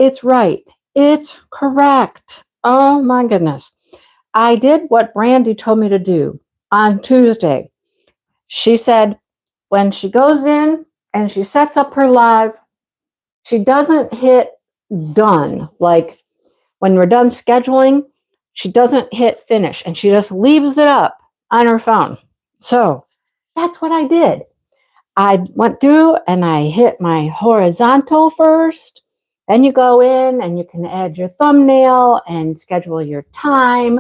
It's right. It's correct. Oh my goodness. I did what Brandy told me to do on Tuesday. She said when she goes in and she sets up her live, she doesn't hit done. Like when we're done scheduling, she doesn't hit finish and she just leaves it up on her phone. So that's what I did. I went through and I hit my horizontal first. Then you go in and you can add your thumbnail and schedule your time.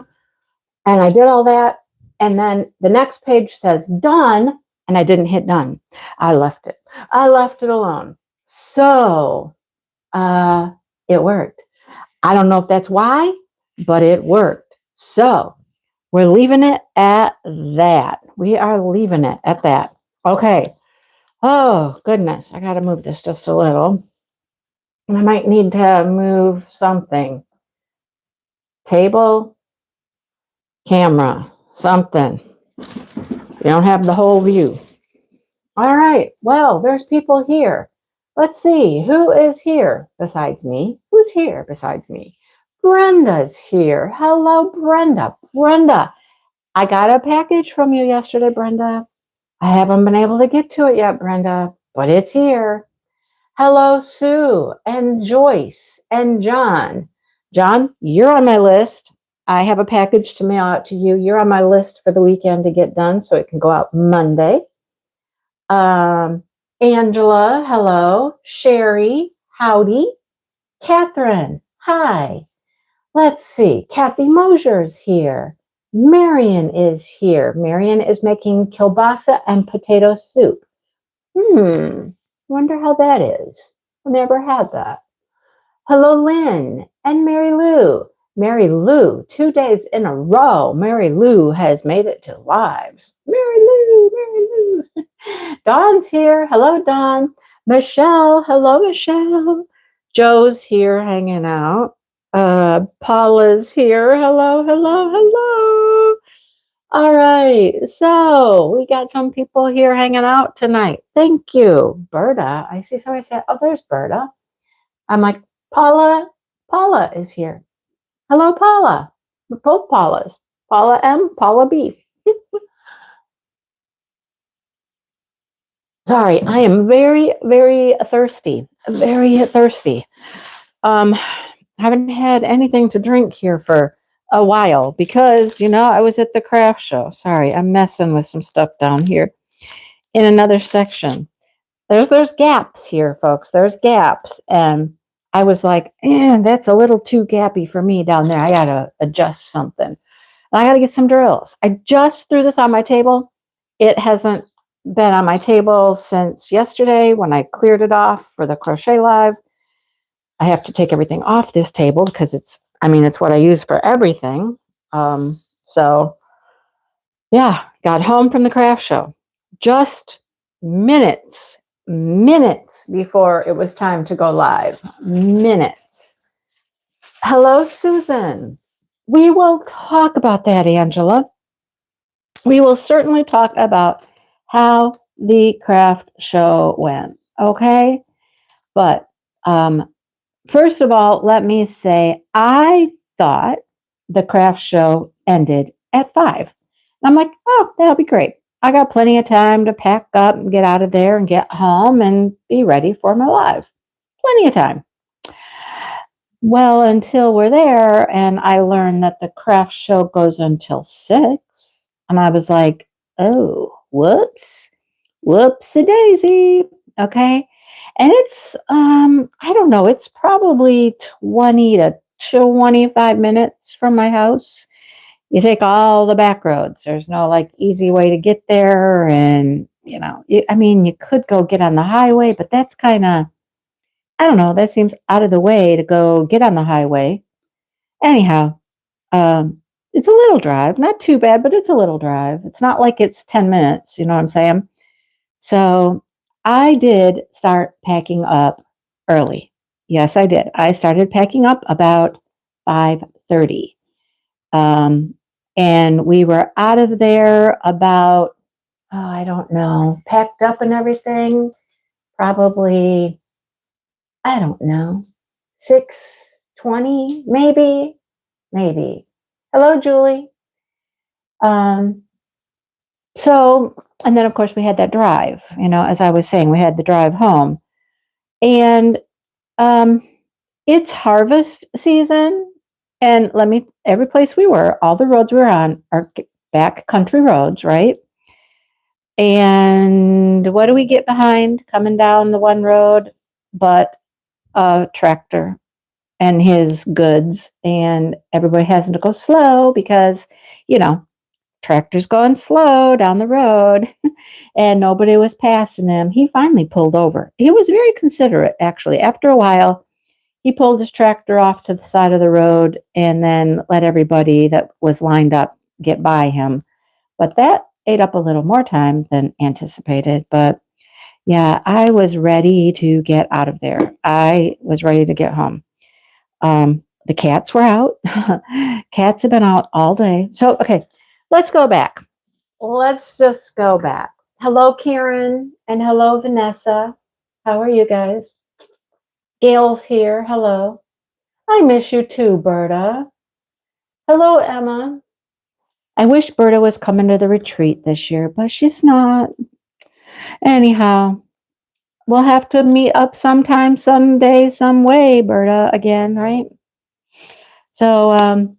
And I did all that. And then the next page says done. And I didn't hit done. I left it. I left it alone. So it worked. I don't know if that's why, but it worked. So we're leaving it at that. We are leaving it at that. Okay. Oh, goodness. I got to move this just a little. I might need to move something. Table, camera, something. You don't have the whole view. All right. Well, there's people here. Let's see. Who is here besides me? Who's here besides me? Brenda's here. Hello, Brenda. Brenda, I got a package from you yesterday, Brenda. I haven't been able to get to it yet, Brenda, but it's here. Hello, Sue and Joyce and John. John, you're on my list. I have a package to mail out to you. You're on my list for the weekend to get done so it can go out Monday. Angela, hello. Sherry, howdy. Catherine, hi. Let's see. Kathy Mosier's here. Marion is here. Marion is making kielbasa and potato soup. Wonder how that is. I never had that. Hello, Lynn and Mary Lou. Mary Lou, 2 days in a row. Mary Lou has made it to lives. Mary Lou, Mary Lou. Dawn's here. Hello, Dawn. Michelle. Hello, Michelle. Joe's here hanging out. Paula's here. Hello, hello, hello. All right. So we got some people here hanging out tonight. Thank you. Berta. I see somebody say, oh, there's Berta. I'm like, Paula is here. Hello, Paula. We're both Paulas. Paula M, Paula B. Sorry, I am very, very thirsty. Very thirsty. Haven't had anything to drink here for a while because, I was at the craft show. Sorry, I'm messing with some stuff down here in another section. There's gaps here, folks. There's gaps. And I was like, that's a little too gappy for me down there. I got to adjust something. And I got to get some drills. I just threw this on my table. It hasn't been on my table since yesterday when I cleared it off for the crochet live. I have to take everything off this table because it's what I use for everything. So yeah, got home from the craft show just minutes before it was time to go live. Minutes. Hello, Susan. We will talk about that, Angela. We will certainly talk about how the craft show went. Okay. But, first of all, let me say, I thought the craft show ended at 5. And I'm like, oh, that'll be great. I got plenty of time to pack up and get out of there and get home and be ready for my live. Plenty of time. Well, until we're there, and I learned that the craft show goes until 6. And I was like, oh, whoopsie daisy. Okay. And it's, I don't know, it's probably 20 to 25 minutes from my house. You take all the back roads. There's no easy way to get there. And, you could go get on the highway, but that's kind of, I don't know, that seems out of the way to go get on the highway. Anyhow, it's a little drive, not too bad, but it's a little drive. It's not like it's 10 minutes. You know what I'm saying? So I did start packing up early. Yes, I did. I started packing up about 5:30. And we were out of there about, I don't know, packed up and everything, probably, I don't know, 6:20, maybe. Hello, Julie. Um, so, and then of course we had that drive, as I was saying, we had the drive home. And um, it's harvest season. And every place we were, all the roads we were on are back country roads, right? And what do we get behind coming down the one road but a tractor and his goods? And everybody has to go slow because, tractor's going slow down the road and nobody was passing him. He finally pulled over. He was very considerate, actually. After a while, he pulled his tractor off to the side of the road and then let everybody that was lined up get by him. But that ate up a little more time than anticipated. But yeah, I was ready to get out of there. I was ready to get home. The cats were out. Cats have been out all day. So, okay, let's go back. Let's just go back. Hello, Karen, and hello, Vanessa. How are you guys? Gail's here. Hello. I miss you too, Berta. Hello, Emma. I wish Berta was coming to the retreat this year, but she's not. Anyhow, we'll have to meet up sometime, someday, some way, Berta, again, right? So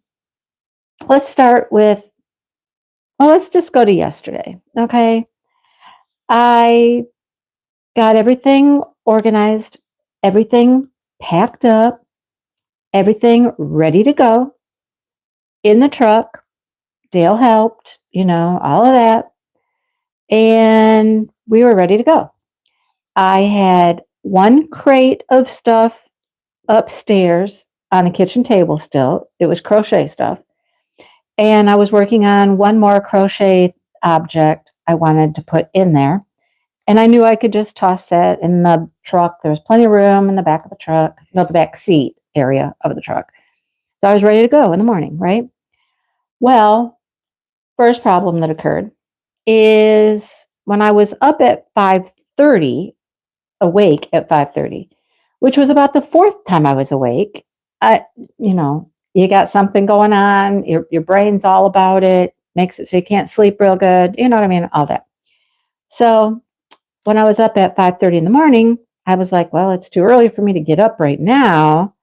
let's start with, let's just go to yesterday, okay? I got everything organized, everything packed up, everything ready to go in the truck. Dale helped, all of that. And we were ready to go. I had one crate of stuff upstairs on the kitchen table still. It was crochet stuff. And I was working on one more crochet object I wanted to put in there. And I knew I could just toss that in the truck. There was plenty of room in the back of the truck, the back seat area of the truck. So I was ready to go in the morning, right? Well, first problem that occurred is when I was up at 5:30, awake at 5:30, which was about the fourth time I was awake. You got something going on, your brain's all about it, makes it so you can't sleep real good, you know what I mean, all that. So when I was up at 5:30 in the morning, I was like, well, it's too early for me to get up right now.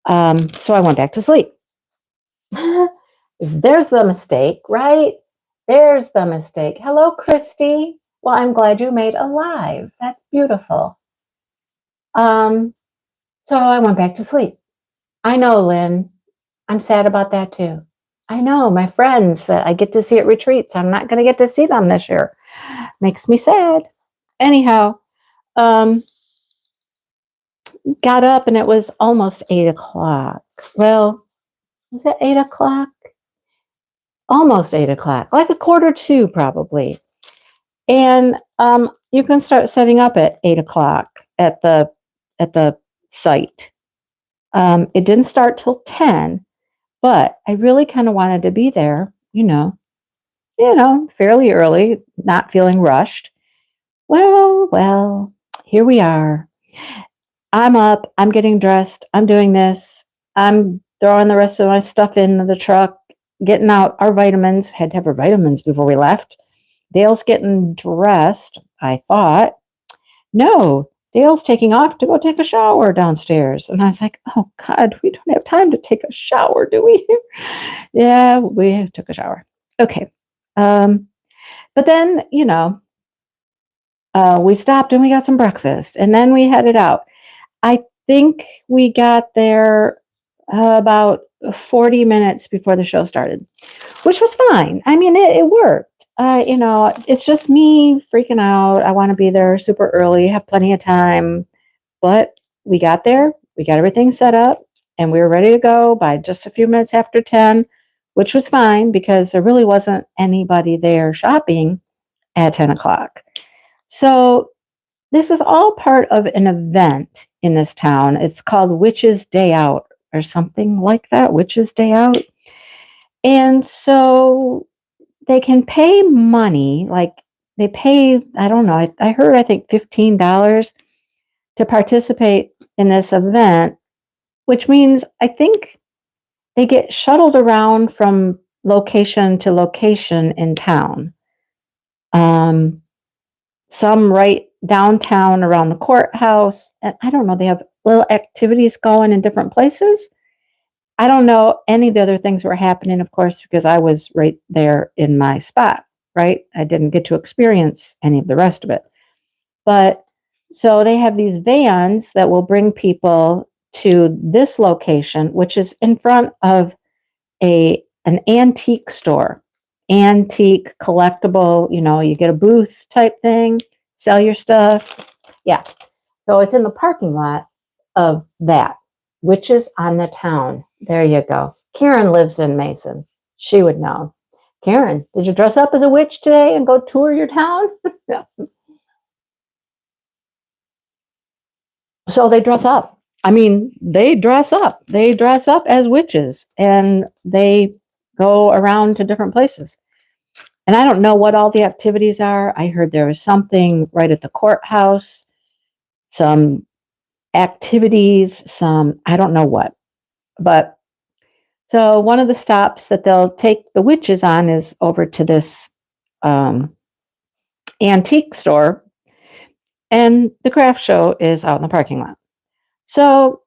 So I went back to sleep. There's the mistake, right? There's the mistake. Hello, Christy. Well, I'm glad you made a live. That's beautiful. So I went back to sleep. I know, Lynn. I'm sad about that too. I know my friends that I get to see at retreats. I'm not going to get to see them this year. Makes me sad. Anyhow, got up and it was almost 8:00. Well, was it 8:00? Almost 8:00, like 1:45 probably. And you can start setting up at 8:00 at the site. It didn't start till 10, but I really kind of wanted to be there, fairly early, not feeling rushed. Well, here we are. I'm up, I'm getting dressed, I'm doing this, I'm throwing the rest of my stuff in the truck, getting out our vitamins. Had to have our vitamins before we left. Dale's getting dressed, I thought. No, Dale's taking off to go take a shower downstairs. And I was like, oh God, we don't have time to take a shower, do we? Yeah, we took a shower. Okay. But then, we stopped and we got some breakfast and then we headed out. I think we got there about 40 minutes before the show started, which was fine. I mean, it worked. It's just me freaking out. I want to be there super early, have plenty of time. But we got there, we got everything set up, and we were ready to go by just a few minutes after 10, which was fine because there really wasn't anybody there shopping at 10 o'clock. So this is all part of an event in this town. It's called Witch's Day Out or something like that, Witch's Day Out. And so they can pay money, like they pay, I don't know, I heard, I think $15 to participate in this event. which means I think they get shuttled around from location to location in town. Um, some right downtown around the courthouse. And I don't know, they have little activities going in different places. I don't know any of the other things were happening, of course, because I was right there in my spot, right? I didn't get to experience any of the rest of it. But so they have these vans that will bring people to this location, which is in front of an antique store, antique collectible, you get a booth type thing, sell your stuff. Yeah. So it's in the parking lot of that, which is on the town. There you go. Karen lives in Mason. She would know. Karen, did you dress up as a witch today and go tour your town? So they dress up. I mean, they dress up. They dress up as witches and they go around to different places. And I don't know what all the activities are. I heard there was something right at the courthouse, some activities, I don't know what. But so one of the stops that they'll take the witches on is over to this antique store, and the craft show is out in the parking lot. So,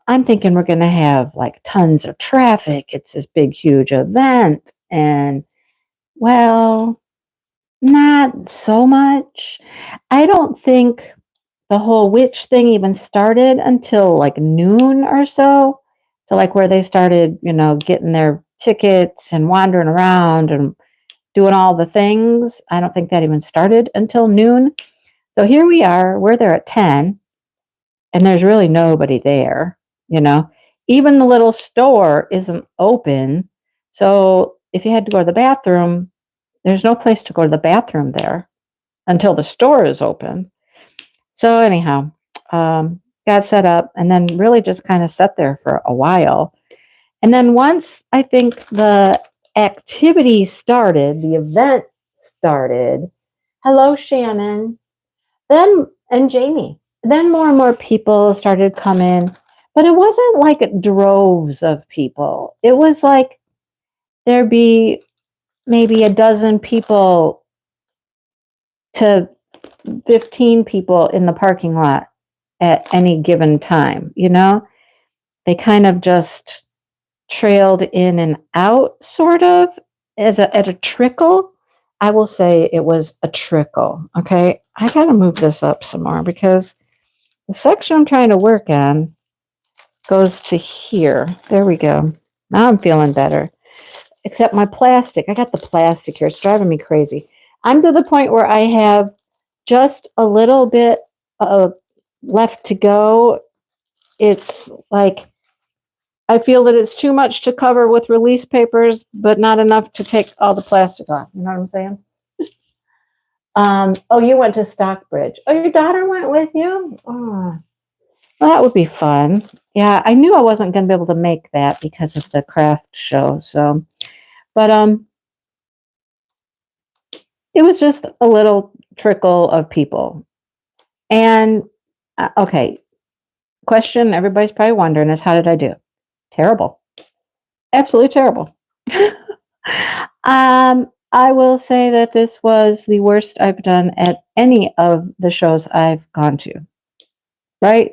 I'm thinking we're going to have like tons of traffic. It's this big, huge event. And, well, not so much. I don't think the whole witch thing even started until like noon or so. To like where they started, getting their tickets and wandering around and doing all the things. I don't think that even started until noon. So here we are, we're there at 10, and there's really nobody there, you know. Even the little store isn't open. So if you had to go to the bathroom, there's no place to go to the bathroom there until the store is open. So anyhow, got set up and then really just kind of sat there for a while. And then once I think the activity started, the event started, hello, Shannon, then, and Jamie, then more and more people started coming, but it wasn't like droves of people. It was like there'd be maybe a dozen people to 15 people in the parking lot at any given time, They kind of just trailed in and out, sort of, at a trickle. I will say it was a trickle. Okay. I got to move this up some more because the section I'm trying to work on goes to here. There we go. Now I'm feeling better. Except my plastic. I got the plastic here. It's driving me crazy. I'm to the point where I have just a little bit left to go. It's like I feel that it's too much to cover with release papers, but not enough to take all the plastic off. You know what I'm saying? Oh, you went to Stockbridge. Oh, your daughter went with you? Oh, well, that would be fun. Yeah, I knew I wasn't going to be able to make that because of the craft show. So, but it was just a little trickle of people. And okay, question everybody's probably wondering is how did I do? Terrible. Absolutely terrible. I will say that this was the worst I've done at any of the shows I've gone to. Right?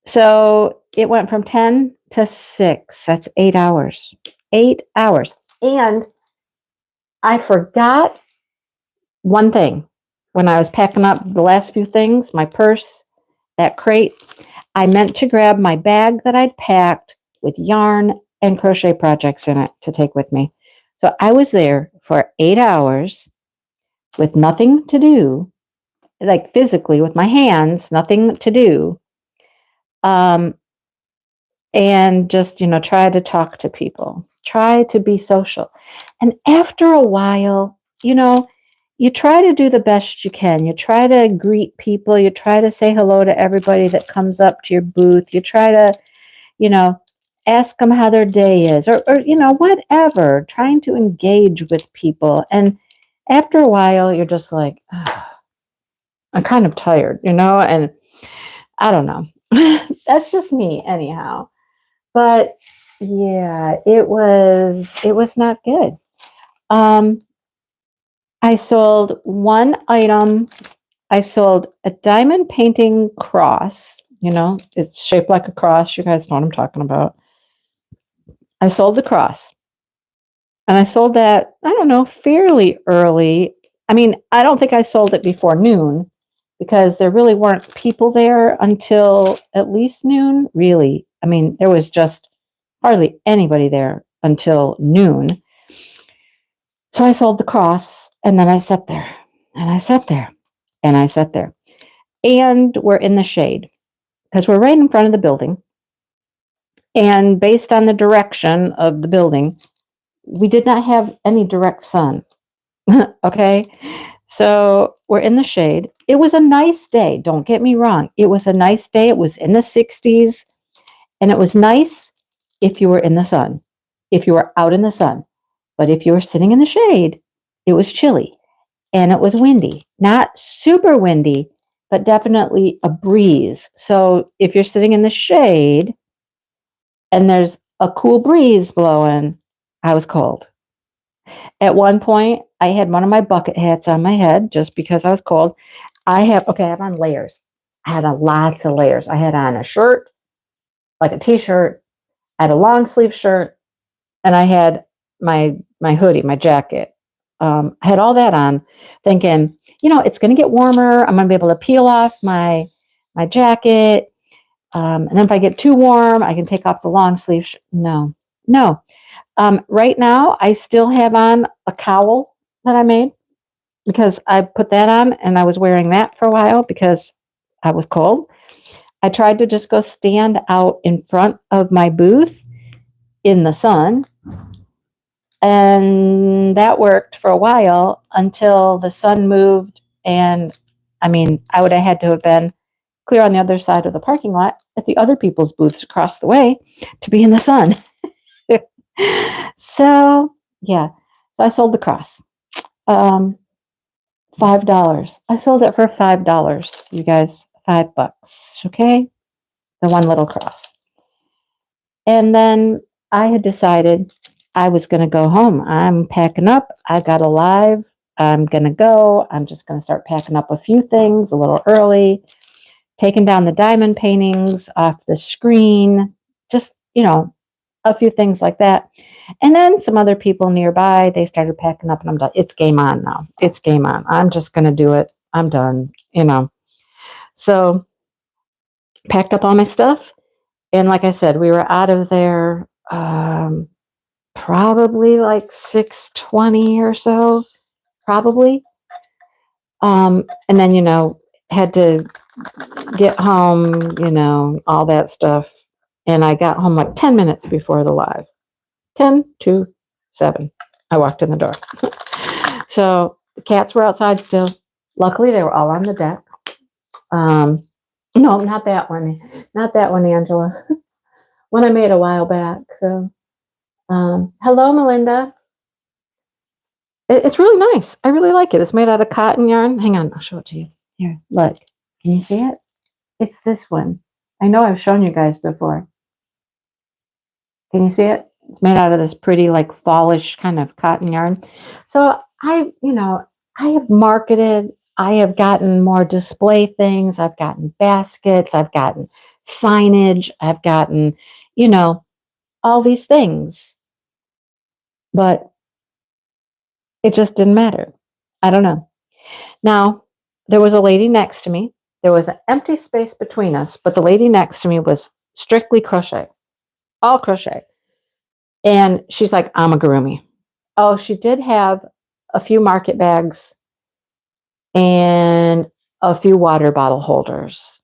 So it went from 10 to 6. That's 8 hours. 8 hours. And I forgot one thing when I was packing up the last few things, my purse, that crate. I meant to grab my bag that I'd packed with yarn and crochet projects in it to take with me. So I was there for 8 hours with nothing to do, like physically with my hands, nothing to do. And just, try to talk to people, try to be social. And after a while, you try to do the best you can. You try to greet people. You try to say hello to everybody that comes up to your booth. You try to, ask them how their day is or whatever, trying to engage with people. And after a while, you're just like, oh, I'm kind of tired, and I don't know. That's just me, anyhow. But yeah, it was not good. Um, I sold one item. I sold a diamond painting cross. It's shaped like a cross. You guys know what I'm talking about. I sold the cross. And I sold that, I don't know, fairly early. I mean, I don't think I sold it before noon because there really weren't people there until at least noon, really. I mean, there was just hardly anybody there until noon. So I sold the cross and then I sat there and I sat there and I sat there. And we're in the shade because we're right in front of the building. And based on the direction of the building, we did not have any direct sun. Okay. So we're in the shade. It was a nice day. Don't get me wrong. It was a nice day. It was in the 60s and it was nice if you were in the sun, if you were out in the sun. But if you were sitting in the shade, it was chilly and it was windy. Not super windy, but definitely a breeze. So if you're sitting in the shade and there's a cool breeze blowing, I was cold. At one point, I had one of my bucket hats on my head just because I was cold. I have on layers. I had lots of layers. I had on a shirt, like a t-shirt. I had a long sleeve shirt, and I had my hoodie, my jacket. I had all that on, thinking, it's going to get warmer. I'm going to be able to peel off my jacket, and then if I get too warm, I can take off the long sleeve. No, no. Right now, I still have on a cowl that I made because I put that on and I was wearing that for a while because I was cold. I tried to just go stand out in front of my booth in the sun, and that worked for a while until the sun moved. And I mean, I would have had to have been clear on the other side of the parking lot at the other people's booths across the way to be in the sun. So yeah, so I sold the cross. $5. I sold it for $5. You guys, $5. Okay, the one little cross. And then I had decided I was going to go home. I'm packing up. I got alive. I'm going to go. I'm just going to start packing up a few things a little early, taking down the diamond paintings off the screen, just, a few things like that. And then some other people nearby, they started packing up and I'm done. It's game on now. It's game on. I'm just going to do it. I'm done, So packed up all my stuff. And like I said, we were out of there probably like 6:20 or so, probably. And then, had to get home, all that stuff. And I got home like 10 minutes before the live. 10 to 7. I walked in the door. So the cats were outside still. Luckily, they were all on the deck. No, not that one. Not that one, Angela. One I made a while back. So, hello, Melinda. It's really nice. I really like it. It's made out of cotton yarn. Hang on, I'll show it to you. Here, look. Can you see it? It's this one. I know I've shown you guys before. Can you see it? It's made out of this pretty, like, fallish kind of cotton yarn. So I have marketed. I have gotten more display things. I've gotten baskets. I've gotten signage. I've gotten, all these things. But it just didn't matter. I don't know. Now, there was a lady next to me. There was an empty space between us, but the lady next to me was strictly crochet, all crochet. And she's like amigurumi. Oh, she did have a few market bags and a few water bottle holders.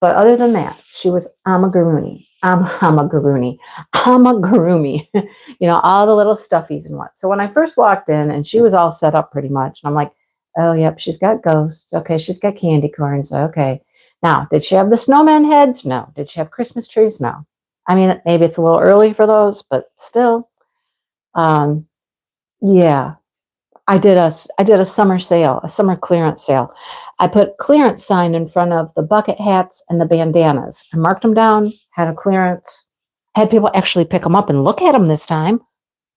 But other than that, she was amigurumi. Amigurumi. All the little stuffies and what. So when I first walked in and she was all set up pretty much, and I'm like, oh, yep, she's got ghosts. Okay, she's got candy corns. Okay. Now, did she have the snowman heads? No. Did she have Christmas trees? No. I mean, maybe it's a little early for those, but still. Yeah. I did a summer sale, a summer clearance sale. I put clearance sign in front of the bucket hats and the bandanas. I marked them down, had a clearance, had people actually pick them up and look at them this time.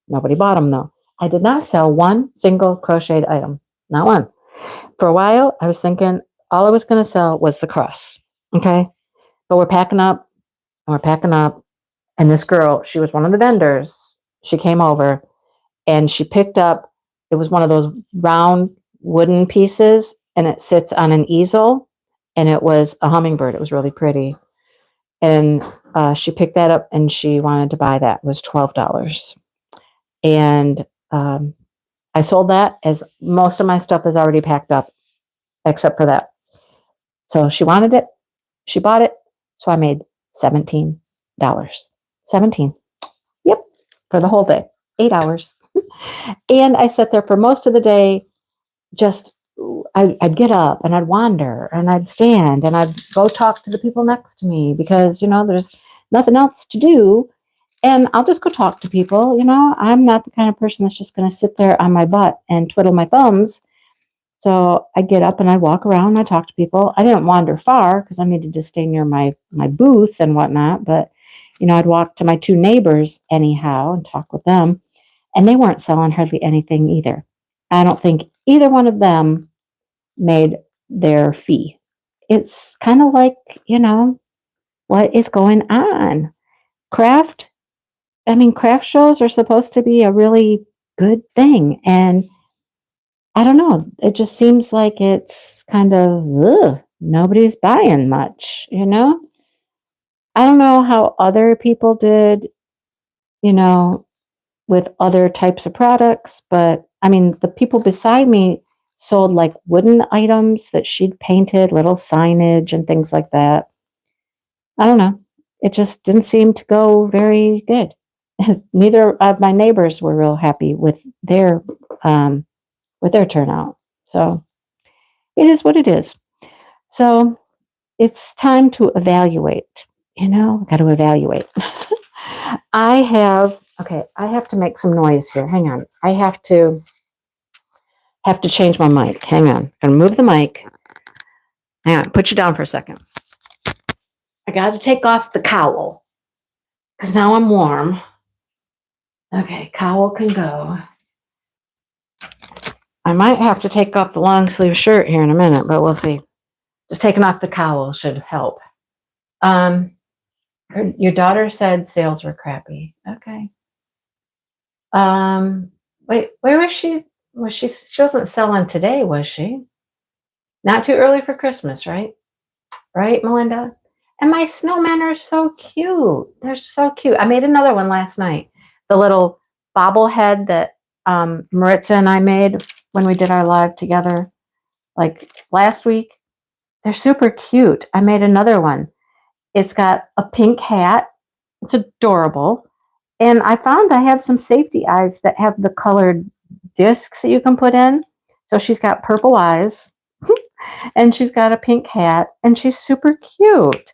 Nobody bought them though. I did not sell one single crocheted item, not one. For a while, I was thinking all I was going to sell was the cross. Okay. But we're packing up and we're packing up. And this girl, she was one of the vendors. She came over and she picked up, it was one of those round wooden pieces and it sits on an easel and it was a hummingbird. It was really pretty. And she picked that up and she wanted to buy that. It was $12. And I sold that as most of my stuff is already packed up except for that. So she wanted it. She bought it. So I made $17. 17. Yep. For the whole day. 8 hours. And I sat there for most of the day. Just, I'd get up and I'd wander and I'd stand and I'd go talk to the people next to me because, there's nothing else to do. And I'll just go talk to people. I'm not the kind of person that's just going to sit there on my butt and twiddle my thumbs. So I'd get up and I'd walk around and I'd talk to people. I didn't wander far because I needed to stay near my booth and whatnot. But, I'd walk to my 2 neighbors anyhow and talk with them. And they weren't selling hardly anything either. I don't think either one of them made their fee. It's kind of like, what is going on? Craft shows are supposed to be a really good thing. And I don't know. It just seems like it's kind of, nobody's buying much, I don't know how other people did, with other types of products, but the people beside me sold like wooden items that she'd painted, little signage and things like that. I don't know. It just didn't seem to go very good. Neither of my neighbors were real happy with their turnout. So it is what it is. So it's time to evaluate. Got to evaluate. I have to make some noise here. Hang on. I have to change my mic. Hang on. I'm going to move the mic. Hang on. Put you down for a second. I got to take off the cowl because now I'm warm. Okay, cowl can go. I might have to take off the long sleeve shirt here in a minute, but we'll see. Just taking off the cowl should help. Your daughter said sales were crappy. Okay. Wait, where was she? She wasn't selling today, was she? Not too early for Christmas, right? Right, Melinda? And my snowmen are so cute. They're so cute. I made another one last night. The little bobblehead that Maritza and I made when we did our live together, like last week. They're super cute. I made another one. It's got a pink hat. It's adorable. And I found I have some safety eyes that have the colored discs that you can put in. So she's got purple eyes and she's got a pink hat and she's super cute.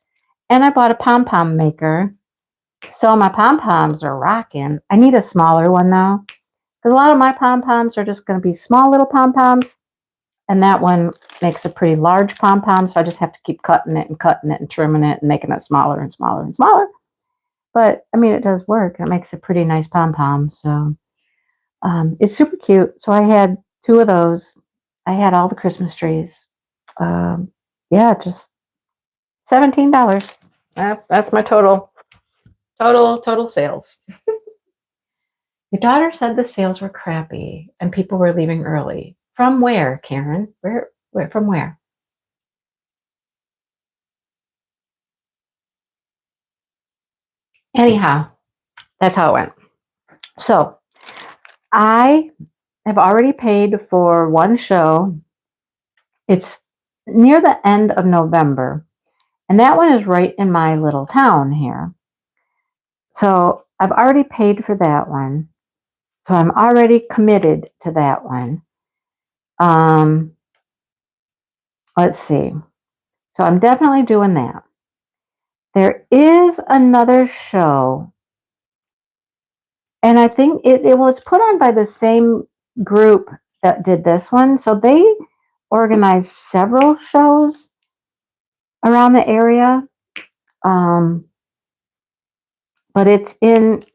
And I bought a pom-pom maker. So my pom-poms are rocking. I need a smaller one though, because a lot of my pom-poms are just going to be small little pom-poms. And that one makes a pretty large pom-pom. So I just have to keep cutting it and trimming it and making it smaller and smaller and smaller. But it does work. It makes a pretty nice pom-pom. So it's super cute. So I had 2 of those. I had all the Christmas trees. Just $17. That's my total sales. Your daughter said the sales were crappy and people were leaving early. From where, Karen? Where from where? Anyhow, that's how it went. So I have already paid for one show. It's near the end of November. And that one is right in my little town here. So I've already paid for that one. So I'm already committed to that one. Let's see. So I'm definitely doing that. There is another show. And I think it's put on by the same group that did this one. So they organized several shows around the area. Um, but it's in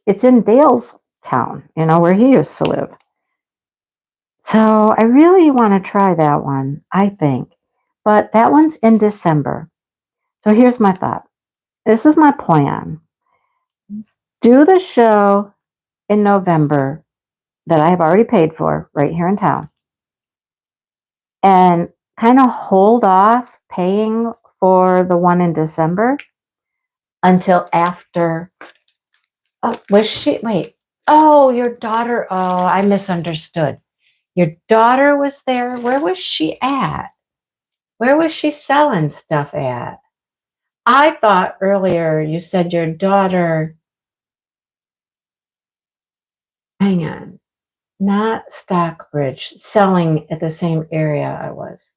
Dale's town, where he used to live. So I really want to try that one, I think. But that one's in December. So here's my thought. This is my plan. Do the show in November that I have already paid for right here in town and kind of hold off paying for the one in December until after. Oh, was she? Wait. Oh, your daughter. Oh, I misunderstood. Your daughter was there. Where was she at? Where was she selling stuff at? I thought earlier you said your daughter. Hang on. Not Stockbridge, selling at the same area I was.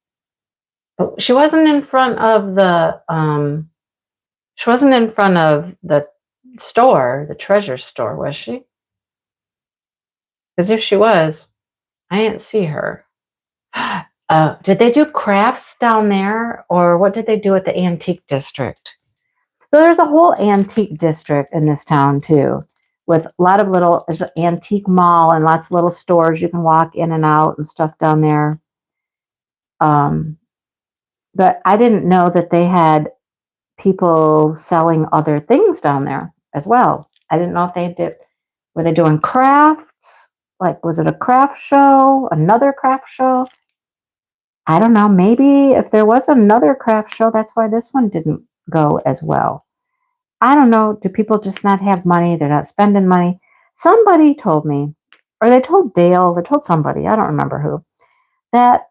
But she wasn't in front of the store, the treasure store, was she? Because if she was, I didn't see her. Did they do crafts down there, or what did they do at the antique district? So there's a whole antique district in this town too, with a lot of there's an antique mall and lots of little stores you can walk in and out and stuff down there. But I didn't know that they had people selling other things down there as well. I didn't know if were they doing crafts? Like, was it a craft show? Another craft show? I don't know. Maybe if there was another craft show, that's why this one didn't go as well. I don't know. Do people just not have money? They're not spending money. Somebody told me, or they told Dale, they told somebody, I don't remember who, that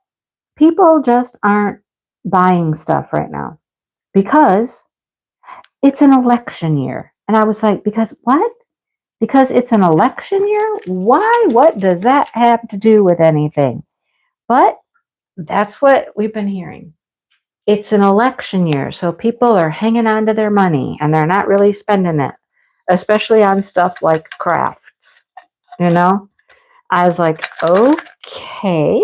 people just aren't buying stuff right now because it's an election year. And I was like, because what? Because it's an election year? Why? What does that have to do with anything? But that's what we've been hearing. It's an election year, so people are hanging on to their money and they're not really spending it, especially on stuff like crafts. I was like, okay,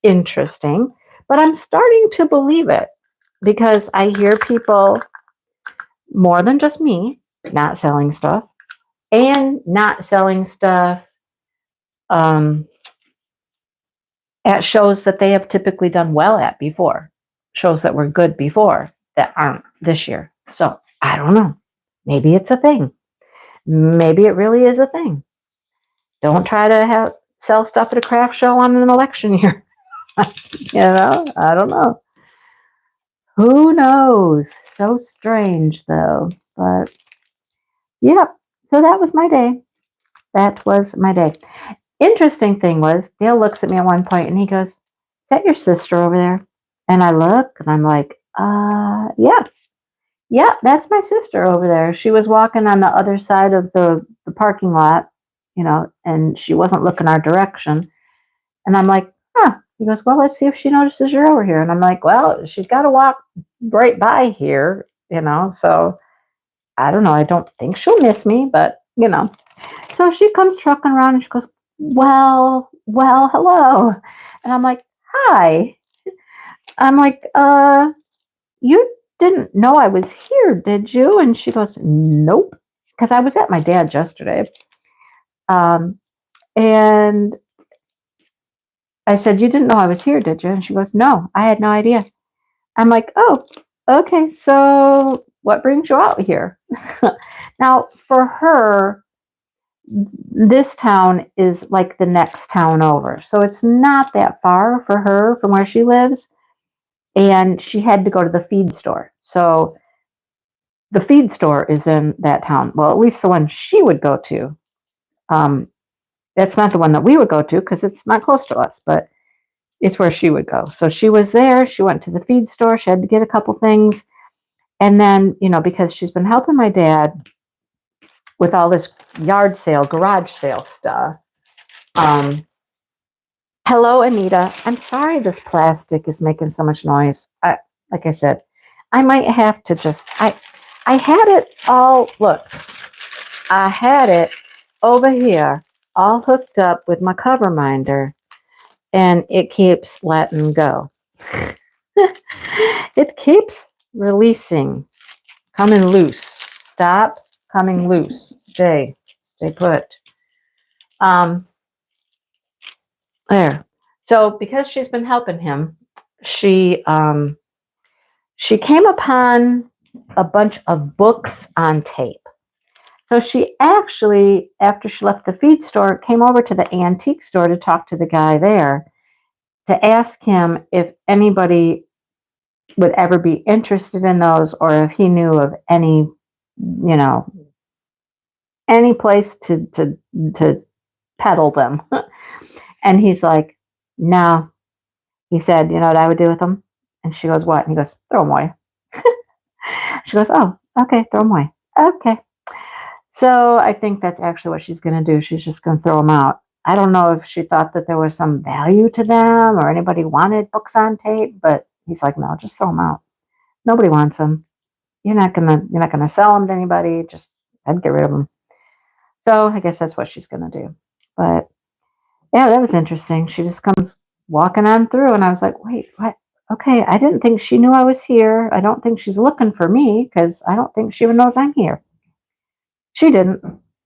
interesting. But I'm starting to believe it because I hear people more than just me not selling stuff and not selling stuff at shows that they have typically done well at before, shows that were good before that aren't this year. So I don't know. Maybe it's a thing. Maybe it really is a thing. Don't try to sell stuff at a craft show on an election year. I don't know. Who knows? So strange though. But yeah, so that was my day. That was my day. Interesting thing was, Dale looks at me at one point and he goes, "Is that your sister over there?" And I look and I'm like, yeah, that's my sister over there. She was walking on the other side of the parking lot, and she wasn't looking our direction. And I'm like, huh. He goes, "Well, let's see if she notices you're over here." And I'm like, well, she's got to walk right by here, so I don't know. I don't think she'll miss me, but. So she comes trucking around and she goes, well, hello. And I'm like, hi. I'm like, you didn't know I was here, did you? And she goes, nope. Because I was at my dad's yesterday. And I said, you didn't know I was here, did you? And she goes, no, I had no idea. I'm like, oh, okay. So what brings you out here? Now, for her, this town is like the next town over. So it's not that far for her from where she lives. And she had to go to the feed store. So the feed store is in that town. Well, at least the one she would go to. That's not the one that we would go to because it's not close to us, but it's where she would go. So she was there. She went to the feed store. She had to get a couple things. And then, because she's been helping my dad with all this yard sale, garage sale stuff. Hello, Anita. I'm sorry this plastic is making so much noise. Like I said, I might have to I had it all, look, I had it over here all hooked up with my cover minder and it keeps letting go. It keeps releasing, coming loose. Stop coming loose. Stay put. Um, there. So because she's been helping him, she came upon a bunch of books on tape. So she actually, after she left the feed store, came over to the antique store to talk to the guy there to ask him if anybody would ever be interested in those or if he knew of any, any place to peddle them. And he's like, no. He said, you know what I would do with them? And she goes, what? And he goes, throw them away. She goes, oh, okay, throw them away. Okay. So I think that's actually what she's going to do. She's just going to throw them out. I don't know if she thought that there was some value to them or anybody wanted books on tape, but he's like, no, just throw them out. Nobody wants them. You're not gonna sell them to anybody. Just I'd get rid of them. So I guess that's what she's gonna do. But yeah, that was interesting. She just comes walking on through, and I was like, wait, what? Okay, I didn't think she knew I was here. I don't think she's looking for me because I don't think she even knows I'm here. She didn't.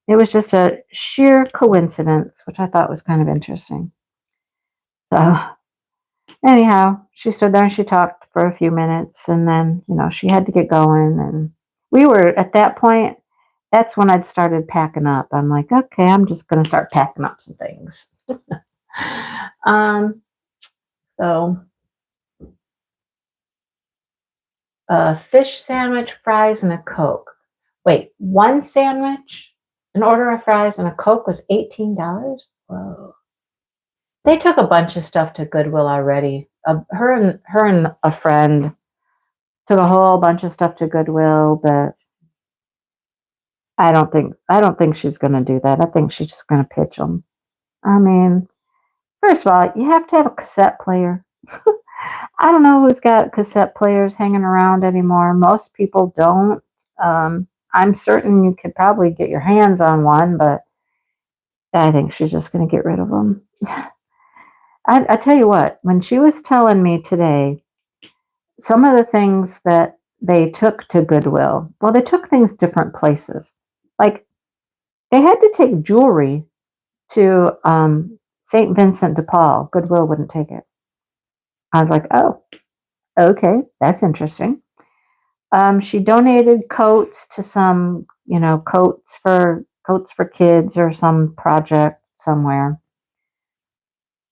It was just a sheer coincidence, which I thought was kind of interesting. So anyhow, she stood there and she talked for a few minutes, and then she had to get going, and we were at that point. That's when I'd started packing up. I'm like, okay, I'm just going to start packing up some things. So a fish sandwich, fries, and a Coke. Wait, one sandwich, an order of fries, and a Coke was $18? Whoa. They took a bunch of stuff to Goodwill already. Her and a friend took a whole bunch of stuff to Goodwill, but I don't think she's going to do that. I think she's just going to pitch them. I mean, first of all, you have to have a cassette player. I don't know who's got cassette players hanging around anymore. Most people don't. I'm certain you could probably get your hands on one, but I think she's just going to get rid of them. I tell you what, when she was telling me today, some of the things that they took to Goodwill, well, they took things different places. Like they had to take jewelry to St. Vincent de Paul. Goodwill wouldn't take it. I was like, oh, okay, that's interesting. She donated coats to some, coats for kids or some project somewhere.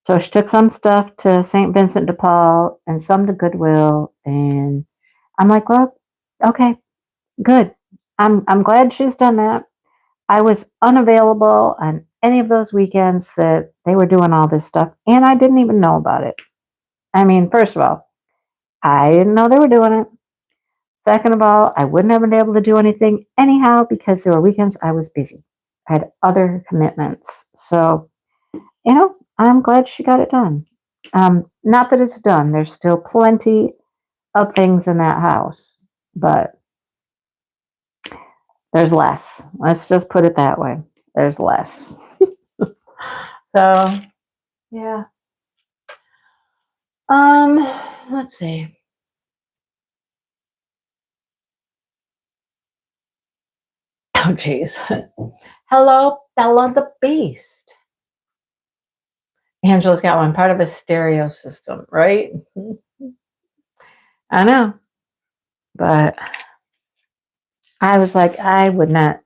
So she took some stuff to St. Vincent de Paul and some to Goodwill, and I'm like, well, okay, good. I'm glad she's done that. I was unavailable on any of those weekends that they were doing all this stuff, and I didn't even know about it. I mean, first of all, I didn't know they were doing it. Second of all, I wouldn't have been able to do anything anyhow because there were weekends I was busy. I had other commitments. So, I'm glad she got it done. Not that it's done. There's still plenty of things in that house, but there's less. Let's just put it that way. There's less. So, yeah. Let's see. Oh, geez. Hello, Bella the Beast. Angela's got one, part of a stereo system, right? I know. But I was like, I would not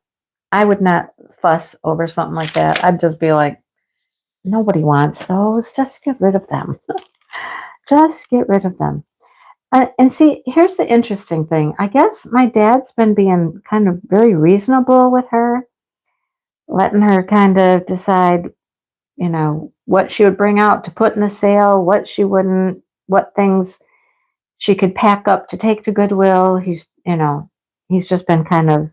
fuss over something like that. I'd just be like, nobody wants those. Just get rid of them. Just get rid of them. And see, here's the interesting thing. I guess my dad's been being kind of very reasonable with her, letting her kind of decide, what she would bring out to put in the sale, what she wouldn't, what things she could pack up to take to Goodwill. He's just been kind of,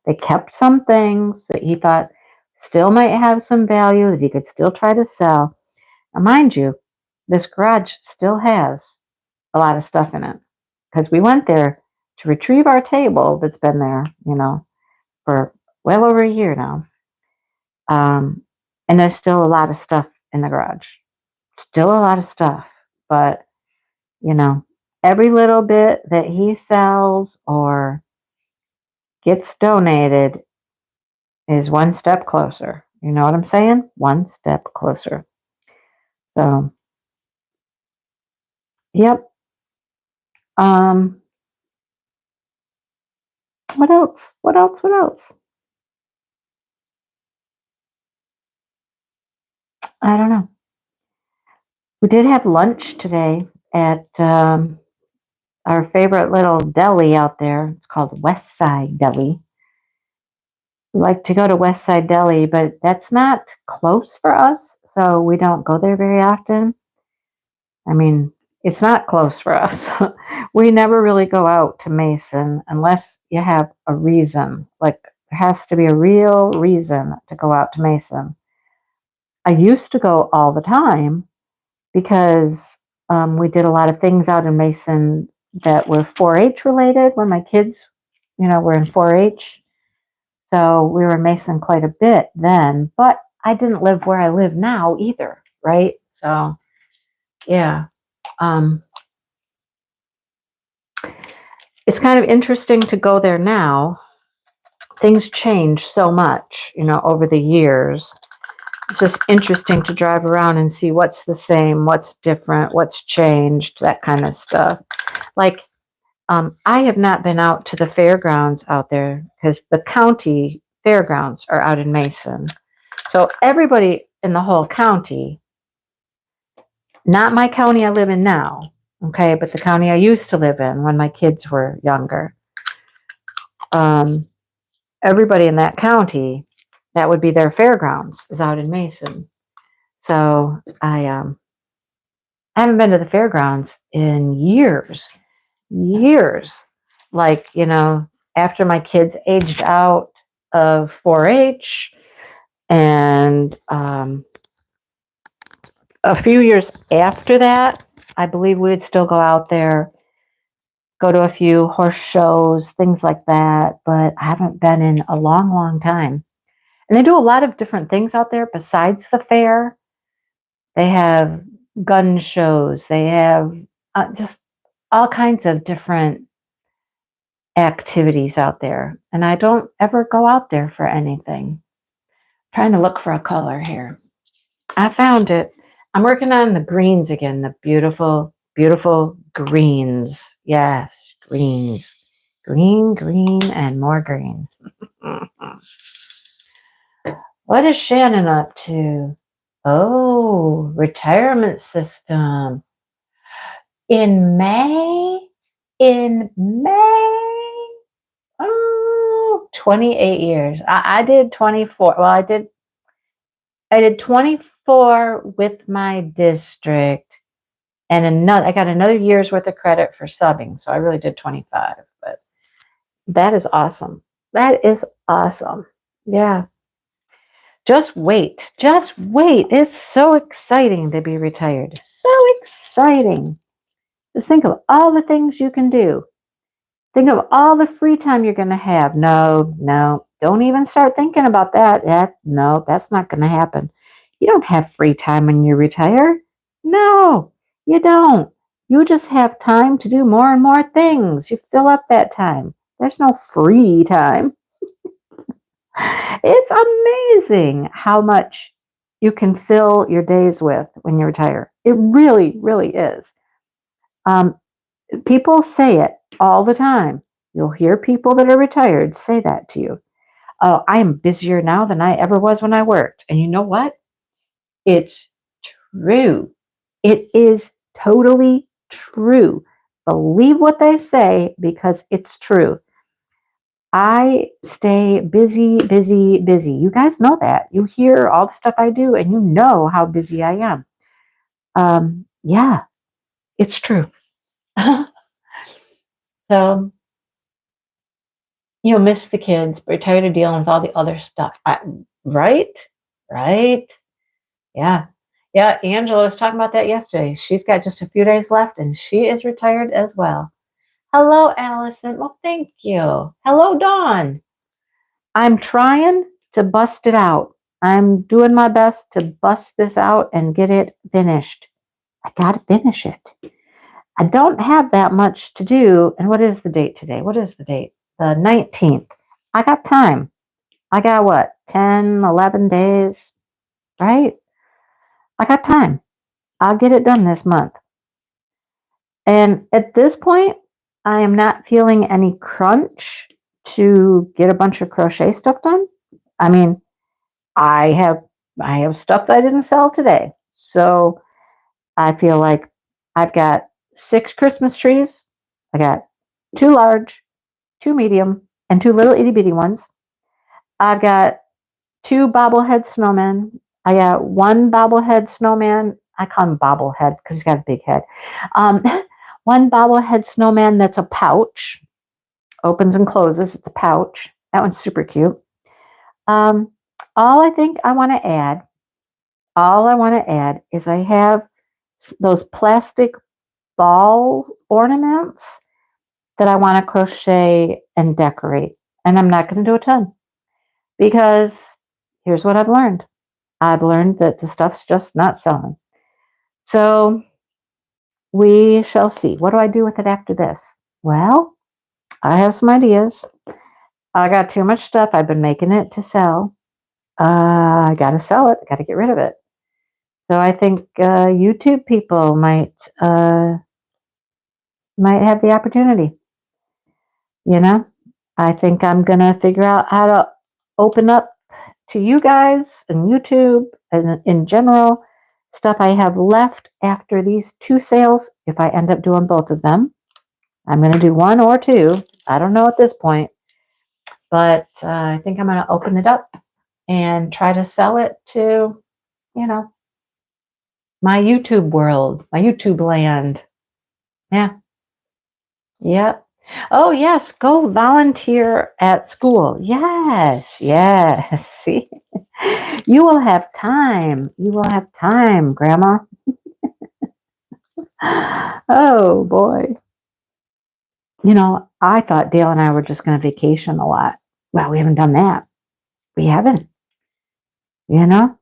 they kept some things that he thought still might have some value that he could still try to sell. Now, mind you, this garage still has a lot of stuff in it because we went there to retrieve our table that's been there, for well over a year now. And there's still a lot of stuff in the garage. Still a lot of stuff, but You know, every little bit that he sells or gets donated is one step closer. You know what I'm saying? One step closer. So, yep. Um, what else? What else? What else? I don't know. We did have lunch today at our favorite little deli out there. It's called West Side Deli. We like to go to West Side Deli, but that's not close for us, so we don't go there very often. I mean, it's not close for us. We never really go out to Mason unless you have a reason. Like, there has to be a real reason to go out to Mason. I used to go all the time because we did a lot of things out in Mason that were 4-H related when my kids, were in 4-H. So we were in Mason quite a bit then, but I didn't live where I live now either, right? So, yeah. Um, it's kind of interesting to go there now. Things change so much, over the years. It's just interesting to drive around and see what's the same, what's different, what's changed, that kind of stuff. Like, I have not been out to the fairgrounds out there because the county fairgrounds are out in Mason. So everybody in the whole county, not my county I live in now, okay, but the county I used to live in when my kids were younger. Everybody in that county, that would be their fairgrounds, is out in Mason. So I haven't been to the fairgrounds in years. Like, after my kids aged out of 4-H and a few years after that, I believe we would still go out there, go to a few horse shows, things like that, but I haven't been in a long, long time. And they do a lot of different things out there besides the fair. They have gun shows. They have just all kinds of different activities out there. And I don't ever go out there for anything. I'm trying to look for a color here. I found it. I'm working on the greens again, the beautiful, beautiful greens. Yes, greens. Green, green, and more green. What is Shannon up to? Oh, retirement system. In May? In May? Oh, 28 years. I did 24. Well, I did 24 with my district, and I got another year's worth of credit for subbing. So I really did 25, but that is awesome. That is awesome. Yeah. Just wait. Just wait. It's so exciting to be retired. So exciting. Just think of all the things you can do. Think of all the free time you're going to have. No, don't even start thinking about that. No, that's not going to happen. You don't have free time when you retire. No, you don't. You just have time to do more and more things. You fill up that time. There's no free time. It's amazing how much you can fill your days with when you retire. It really, really is. People say it all the time. You'll hear people that are retired say that to you. Oh, I am busier now than I ever was when I worked. And you know what? It's true. It is totally true. Believe what they say because it's true. I stay busy, busy, busy. You guys know that. You hear all the stuff I do and you know how busy I am. Yeah, it's true. So, miss the kids, but you're tired of dealing with all the other stuff. Right? Right? Yeah. Yeah, Angela was talking about that yesterday. She's got just a few days left and she is retired as well. Hello, Allison. Well, thank you. Hello, Dawn. I'm trying to bust it out. I'm doing my best to bust this out and get it finished. I got to finish it. I don't have that much to do. And what is the date today? What is the date? The 19th. I got time. I got what? 10, 11 days, right? I got time. I'll get it done this month. And at this point, I am not feeling any crunch to get a bunch of crochet stuff done. I mean, I have I have stuff that I didn't sell today. So I feel like I've got 6 Christmas trees. I got 2 large, 2 medium, and 2 little itty bitty ones. I've got 2 bobblehead snowmen. I got 1 bobblehead snowman. I call him bobblehead because he's got a big head. Um, 1 bobblehead snowman that's a pouch, opens and closes. It's a pouch. That one's super cute. Um, all I think I want to add, all I want to add is I have those plastic ball ornaments that I want to crochet and decorate. And I'm not going to do a ton because here's what I've learned. I've learned that the stuff's just not selling. So we shall see. What do I do with it after this? Well, I have some ideas. I got too much stuff. I've been making it to sell. I got to sell it. I got to get rid of it. So I think YouTube people might have the opportunity. You know, I think I'm gonna figure out how to open up to you guys and YouTube and in general stuff I have left after these 2 sales. If I end up doing both of them, I'm gonna do 1 or 2. I don't know at this point, but I think I'm gonna open it up and try to sell it to, you know, my YouTube world, my YouTube land. Yeah. Yep. Oh, yes. Go volunteer at school. Yes. Yes. See, you will have time. You will have time, Grandma. Oh, boy. You know, I thought Dale and I were just going to vacation a lot. Well, we haven't done that. We haven't. You know,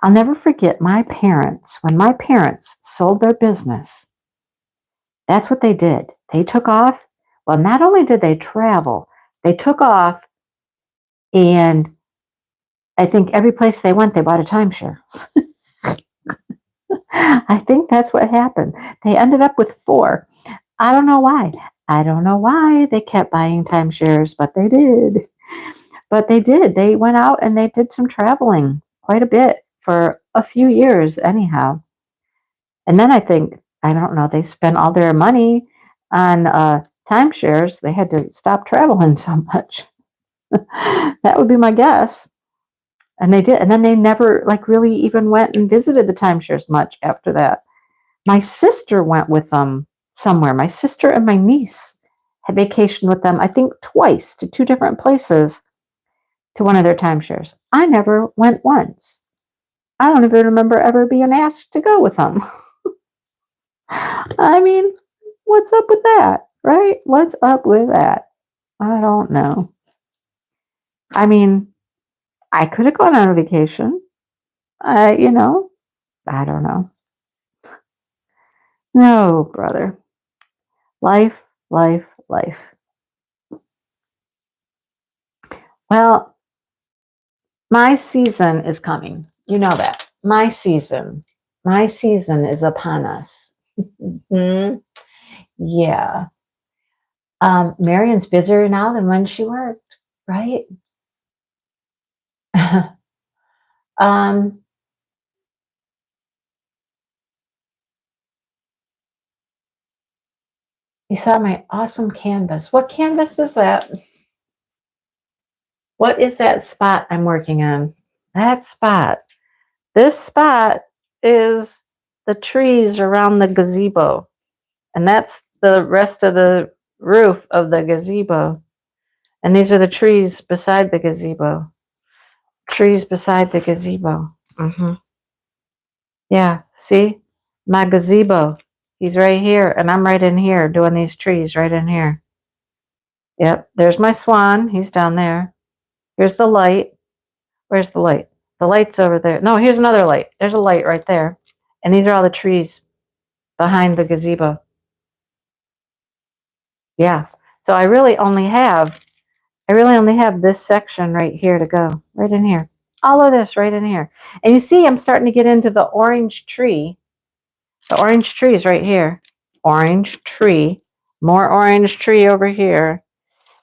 I'll never forget my parents. When my parents sold their business, that's what they did. They took off. Well, not only did they travel, they took off, and I think every place they went, they bought a timeshare. I think that's what happened. They ended up with 4. I don't know why. I don't know why they kept buying timeshares, but they did. But they did. They went out and they did some traveling quite a bit for a few years, anyhow. And then I think, I don't know, they spent all their money on timeshares. They had to stop traveling so much. That would be my guess. And they did. And then they never like really even went and visited the timeshares much after that. My sister went with them somewhere. My sister and my niece had vacationed with them, I think twice to 2 different places to one of their timeshares. I never went once. I don't even remember ever being asked to go with them. I mean, what's up with that, right? What's up with that? I don't know. I mean, I could have gone on a vacation. You know, I don't know. No, brother. Life, life, life. Well, my season is coming. You know that. My season. My season is upon us. Mhm. Yeah. Marion's busier now than when she worked, right? um, you saw my awesome canvas. What canvas is that? What is that spot I'm working on? That spot. This spot is the trees around the gazebo. And that's the rest of the roof of the gazebo. And these are the trees beside the gazebo. Trees beside the gazebo. Yeah, see? My gazebo. He's right here, and I'm right in here doing these trees right in here. Yep, there's my swan. He's down there. Here's the light. Where's the light? The light's over there. No, here's another light. There's a light right there. And these are all the trees behind the gazebo. Yeah. So I really only have this section right here to go. Right in here. All of this right in here. And you see I'm starting to get into the orange tree. The orange tree is right here. Orange tree. More orange tree over here.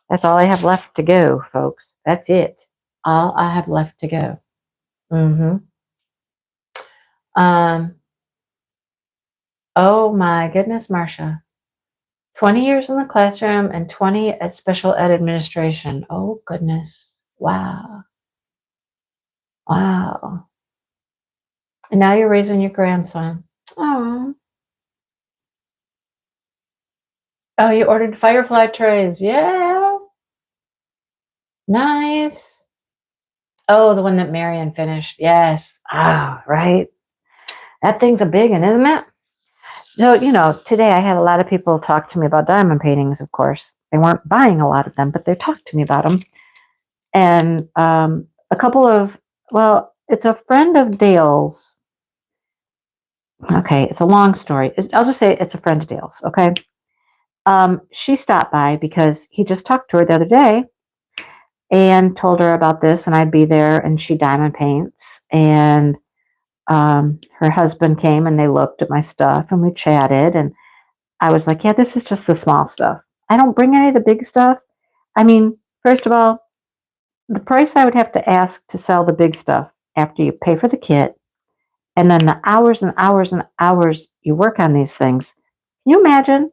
That's all I have left to go, folks. That's it. All I have left to go. Mm-hmm. Um, oh my goodness, Marcia. 20 years in the classroom and 20 at special ed administration. Oh goodness. Wow. Wow. And now you're raising your grandson. Oh. Oh, you ordered firefly trays. Yeah. Nice. Oh, the one that Marion finished. Yes. Ah, right. That thing's a big one, isn't it? So, today I had a lot of people talk to me about diamond paintings, of course. They weren't buying a lot of them, but they talked to me about them. And a couple of, well, it's a friend of Dale's. Okay, it's a long story. I'll just say it's a friend of Dale's, okay? She stopped by because he just talked to her the other day and told her about this, and I'd be there, and she diamond paints. And her husband came and they looked at my stuff and we chatted. And I was like, yeah, this is just the small stuff. I don't bring any of the big stuff. I mean, first of all, the price I would have to ask to sell the big stuff after you pay for the kit and then the hours and hours and hours you work on these things. Can you imagine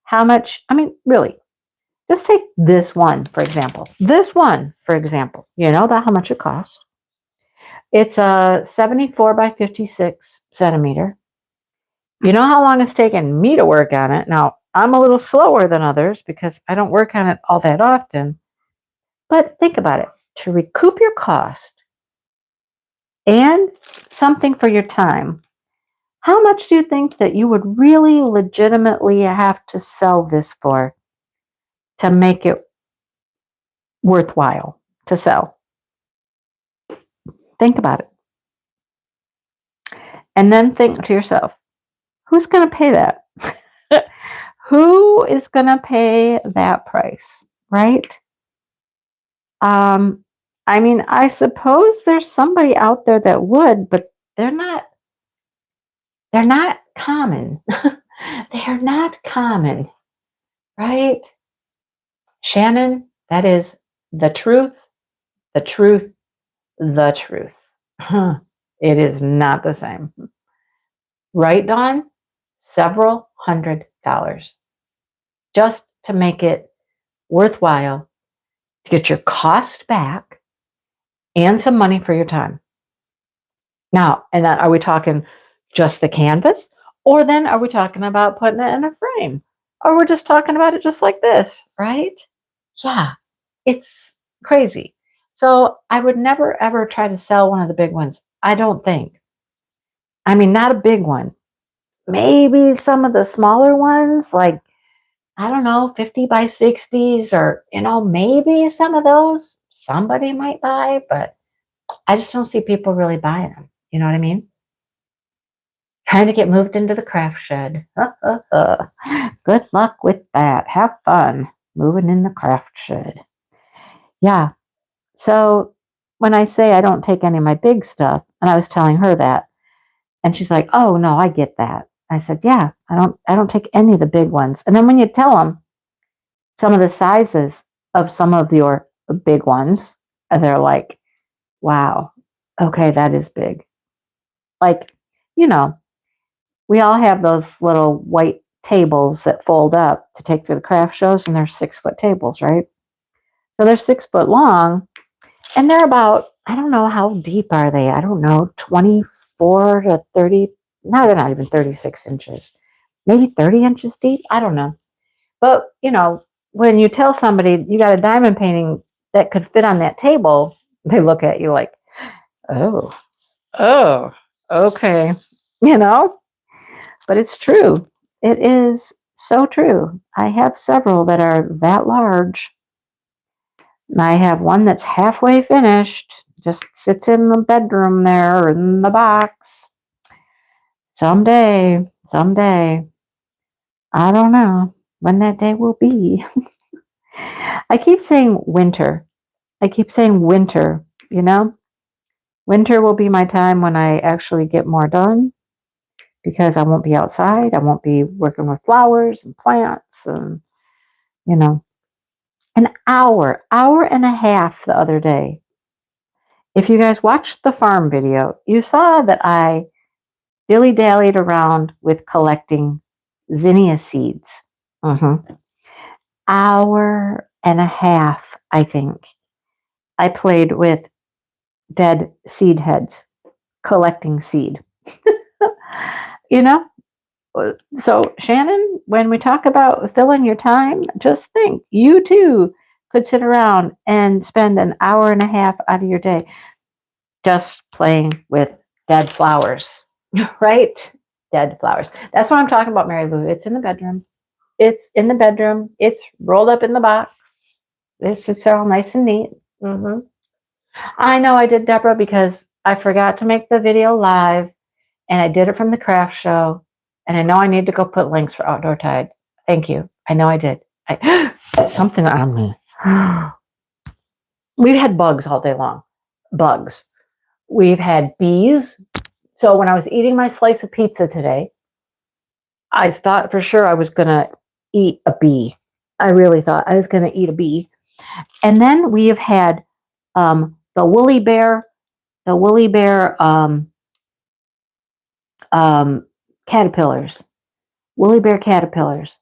how much? I mean, really, just take this one, for example. This one, for example, you know that how much it costs. It's a 74 by 56 centimeter. You know how long it's taken me to work on it? Now, I'm a little slower than others because I don't work on it all that often. But think about it. To recoup your cost and something for your time, how much do you think that you would really legitimately have to sell this for to make it worthwhile to sell? Think about it. And then think to yourself, who's going to pay that? Who is going to pay that price, right? I mean, I suppose there's somebody out there that would, but they're not common. They are not common, right? Shannon, that is the truth, the truth, the truth. It is not the same. Right, Dawn? Several $100s just to make it worthwhile to get your cost back and some money for your time. Now, and that, are we talking just the canvas? Or then are we talking about putting it in a frame? Or we're just talking about it just like this, right? Yeah, it's crazy. So I would never, ever try to sell one of the big ones. I don't think. I mean, not a big one. Maybe some of the smaller ones, like, I don't know, 50 by 60s, or, maybe some of those somebody might buy, but I just don't see people really buying them. You know what I mean? Trying to get moved into the craft shed. Good luck with that. Have fun moving in the craft shed. Yeah. So when I say I don't take any of my big stuff, and I was telling her that, and she's like, "Oh no, I get that." I said, "Yeah, I don't take any of the big ones." And then when you tell them some of the sizes of some of your big ones, and they're like, "Wow, okay, that is big." Like, you know, we all have those little white tables that fold up to take to the craft shows, and they're 6-foot tables, right? So they're 6 foot long, and they're about, I don't know, how deep are they? I don't know, 24 to 30. No, they're not even 36 inches. Maybe 30 inches deep. I don't know. But, when you tell somebody you got a diamond painting that could fit on that table, they look at you like, oh, oh, okay. You know? But it's true. It is so true. I have several that are that large. And I have one that's halfway finished, just sits in the bedroom there in the box. Someday, I don't know. when that day will be. I keep saying winter. I keep saying winter, you know? Winter will be my time when I actually get more done because I won't be outside. I won't be working with flowers and plants and, you know, an hour and a half the other day. If you guys watched the farm video, you saw that I dilly-dallied around with collecting zinnia seeds. Hour and a half, I think. I played with dead seed heads, collecting seed. You know? So, Shannon, when we talk about filling your time, just think you too could sit around and spend an hour and a half out of your day just playing with dead flowers, right? Dead flowers. That's what I'm talking about, Mary Lou. It's in the bedroom. It's in the bedroom. It's rolled up in the box. It's all nice and neat. I know I did, Deborah, because I forgot to make the video live and I did it from the craft show. And I know I need to go put links for Outdoor Tide. Thank you. I know I did. Something on me. We've had bugs all day long. Bugs. We've had bees. So when I was eating my slice of pizza today, I thought for sure I was going to eat a bee. I really thought I was going to eat a bee. And then we have had the woolly bear caterpillars. Woolly bear caterpillars.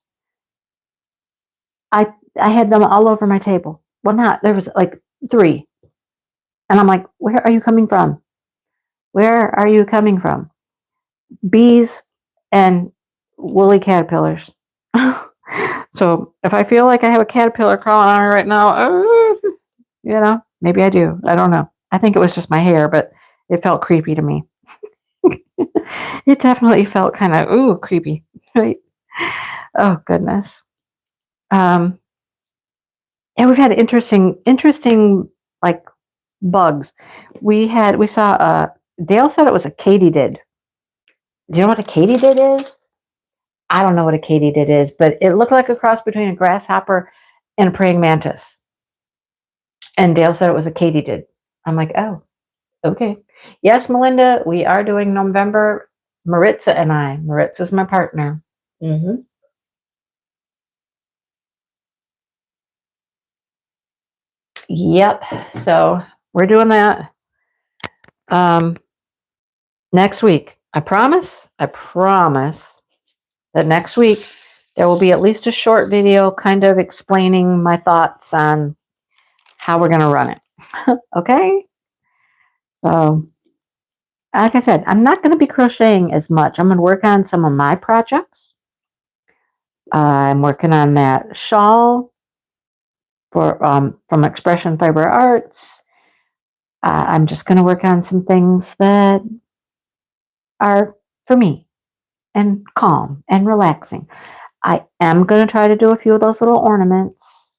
I had them all over my table. Well, there was like 3. And I'm like, where are you coming from? Where are you coming from? Bees and woolly caterpillars. So if I feel like I have a caterpillar crawling on me right now, maybe I do. I don't know. I think it was just my hair, but it felt creepy to me. It definitely felt kind of, creepy, right? Oh, goodness. And we've had interesting, like, bugs. We saw, Dale said it was a katydid. Do you know what a katydid is? I don't know what a katydid is, but it looked like a cross between a grasshopper and a praying mantis. And Dale said it was a katydid. I'm like, oh, okay. Yes, Melinda, we are doing November. Maritza and I. Maritza's my partner. Yep. So we're doing that next week. I promise that next week there will be at least a short video kind of explaining my thoughts on how we're going to run it. Okay? So, like I said, I'm not going to be crocheting as much. I'm going to work on some of my projects. I'm working on that shawl from Expression Fiber Arts. I'm just going to work on some things that are for me and calm and relaxing. I am going to try to do a few of those little ornaments.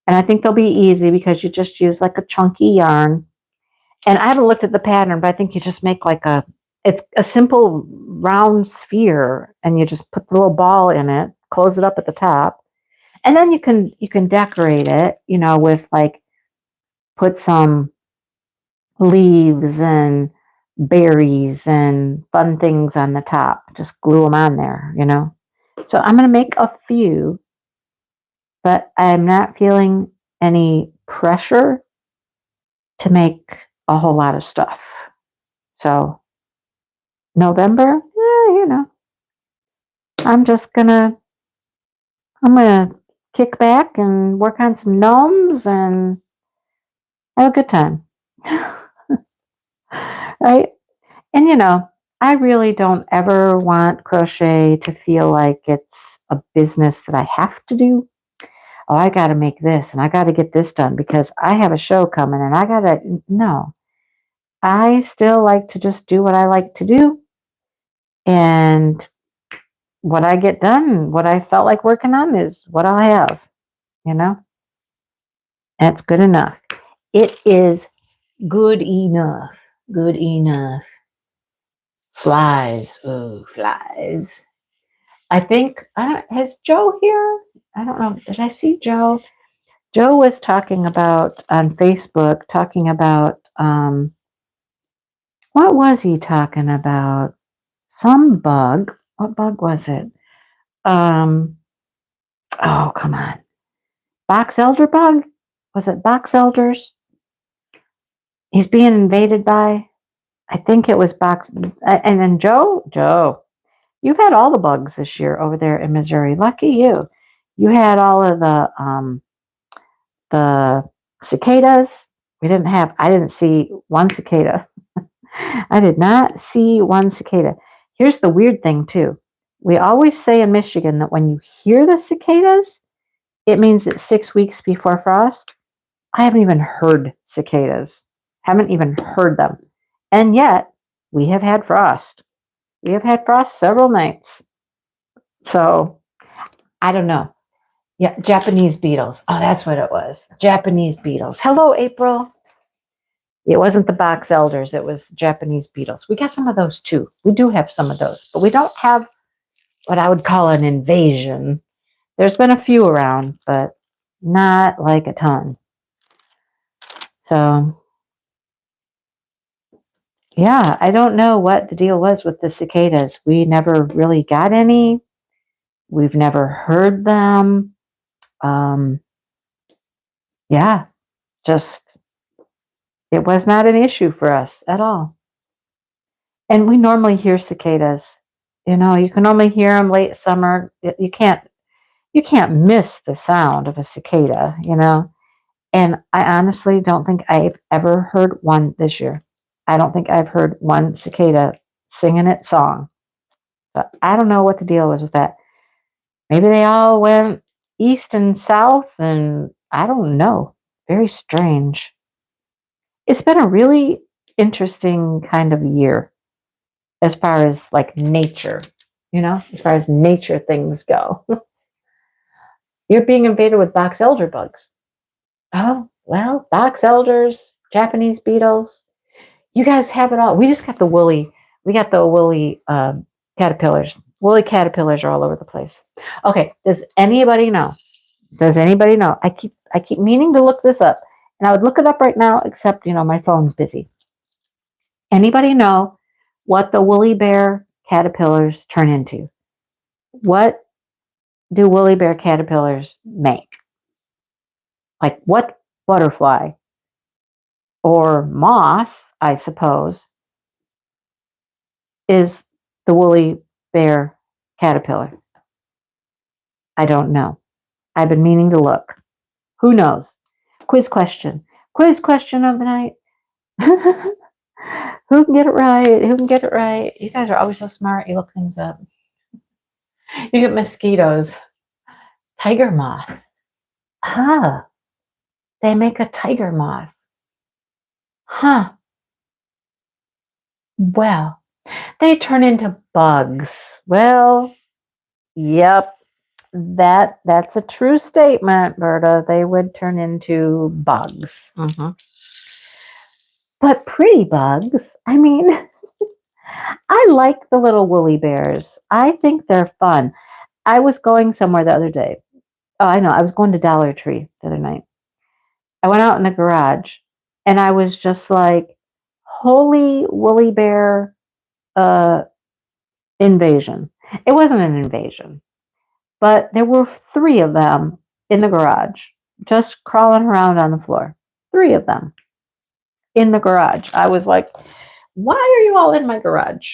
And I think they'll be easy because you just use like a chunky yarn. And I haven't looked at the pattern, but I think you just make it's a simple round sphere and you just put the little ball in it, close it up at the top. And then you can decorate it, with put some leaves and berries and fun things on the top. Just glue them on there, So I'm going to make a few, but I'm not feeling any pressure to make a whole lot of stuff. So November, I'm going to kick back and work on some gnomes and have a good time. Right? And I really don't ever want crochet to feel like it's a business that I have to do. Oh, I got to make this and I got to get this done because I have a show coming and no. I still like to just do what I like to do. And what I get done, what I felt like working on is what I'll have, That's good enough. It is good enough. Good enough. Flies. Oh, flies. I think, has Joe here? I don't know. Did I see Joe? Joe was talking about on Facebook, talking about, what was he talking about? Some bug. What bug was it? Um, oh, come on. Box elder bug? Was it box elders? He's being invaded by, I think it was box. And then Joe, you've had all the bugs this year over there in Missouri. Lucky you. You had all of the cicadas. I didn't see one cicada. I did not see one cicada. Here's the weird thing, too. We always say in Michigan that when you hear the cicadas, it means it's 6 weeks before frost. I haven't even heard cicadas, haven't even heard them. And yet, we have had frost. We have had frost several nights. So, I don't know. Yeah, Japanese beetles. Oh, that's what it was. Japanese beetles. Hello, April. It wasn't the box elders, it was the Japanese beetles. We got some of those too. We do have some of those, but we don't have what I would call an invasion. There's been a few around, but not like a ton. So, yeah, I don't know what the deal was with the cicadas. We never really got any. We've never heard them. Yeah, just, it was not an issue for us at all. And we normally hear cicadas. You know, you can normally hear them late summer. You can't miss the sound of a cicada, you know. And I honestly don't think I've ever heard one this year. I don't think I've heard one cicada singing its song. But I don't know what the deal was with that. Maybe they all went east and south, and I don't know. Very strange. It's been a really interesting kind of year as far as like nature, as far as nature things go. You're being invaded with box elder bugs. Oh, well, box elders, Japanese beetles. You guys have it all. We got the woolly caterpillars. Woolly caterpillars are all over the place. Okay, does anybody know? Does anybody know? I keep meaning to look this up. And I would look it up right now, except, my phone's busy. Anybody know what the woolly bear caterpillars turn into? What do woolly bear caterpillars make? Like what butterfly or moth, I suppose, is the woolly bear caterpillar? I don't know. I've been meaning to look. Who knows? Quiz question. Quiz question of the night. Who can get it right? Who can get it right? You guys are always so smart. You look things up. You get mosquitoes. Tiger moth. Huh. They make a tiger moth. Huh. Well, they turn into bugs. Well, yep. That's a true statement, Berta. They would turn into bugs. But pretty bugs. I mean, I like the little woolly bears. I think they're fun. I was going somewhere the other day. Oh, I know. I was going to Dollar Tree the other night. I went out in the garage and I was just like, holy woolly bear invasion. It wasn't an invasion, but there were 3 of them in the garage, just crawling around on the floor. 3 of them in the garage. I was like, why are you all in my garage?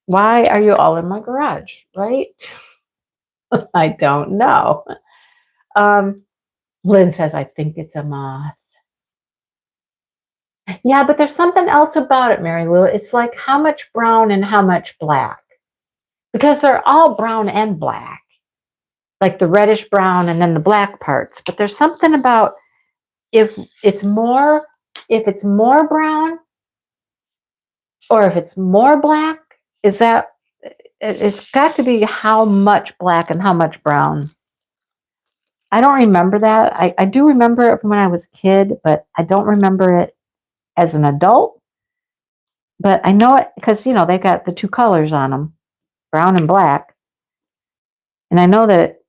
Why are you all in my garage? Right? I don't know. Lynn says, I think it's a moth. Yeah, but there's something else about it, Mary Lou. It's like how much brown and how much black. Because they're all brown and black. Like the reddish brown and then the black parts. But there's something about if it's more brown or if it's more black, it's got to be how much black and how much brown. I don't remember that. I do remember it from when I was a kid, but I don't remember it as an adult. But I know it because, they got the 2 colors on them, brown and black. And I know that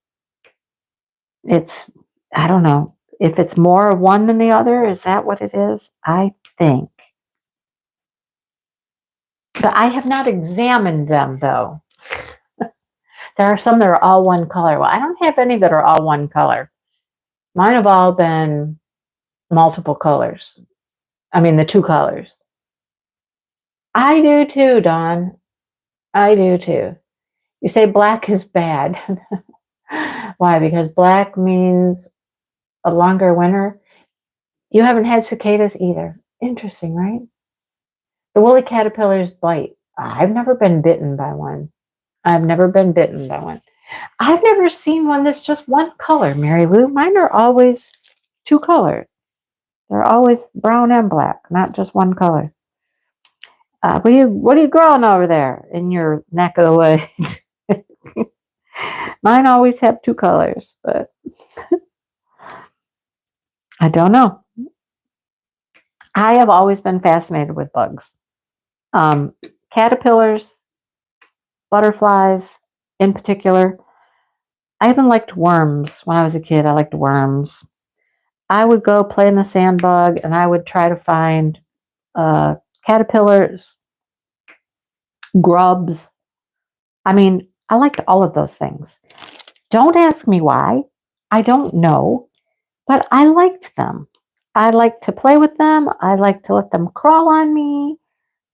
it's, I don't know, if it's more of one than the other, is that what it is? I think. But I have not examined them, though. There are some that are all one color. Well, I don't have any that are all one color. Mine have all been multiple colors. I mean, the two colors. I do too, Dawn. I do too. You say black is bad. Why? Because black means a longer winter. You haven't had cicadas either. Interesting, right? The woolly caterpillars bite. I've never been bitten by one. I've never been bitten by one. I've never seen one that's just one color, Mary Lou. Mine are always two colors. They're always brown and black, not just one color. What are you growing over there in your neck of the woods? Mine always have two colors, but I don't know. I have always been fascinated with bugs. Caterpillars, butterflies in particular. I even liked worms when I was a kid. I liked worms. I would go play in the sandbug and I would try to find caterpillars, grubs. I mean, I liked all of those things. Don't ask me why. I don't know, but I liked them. I liked to play with them. I liked to let them crawl on me.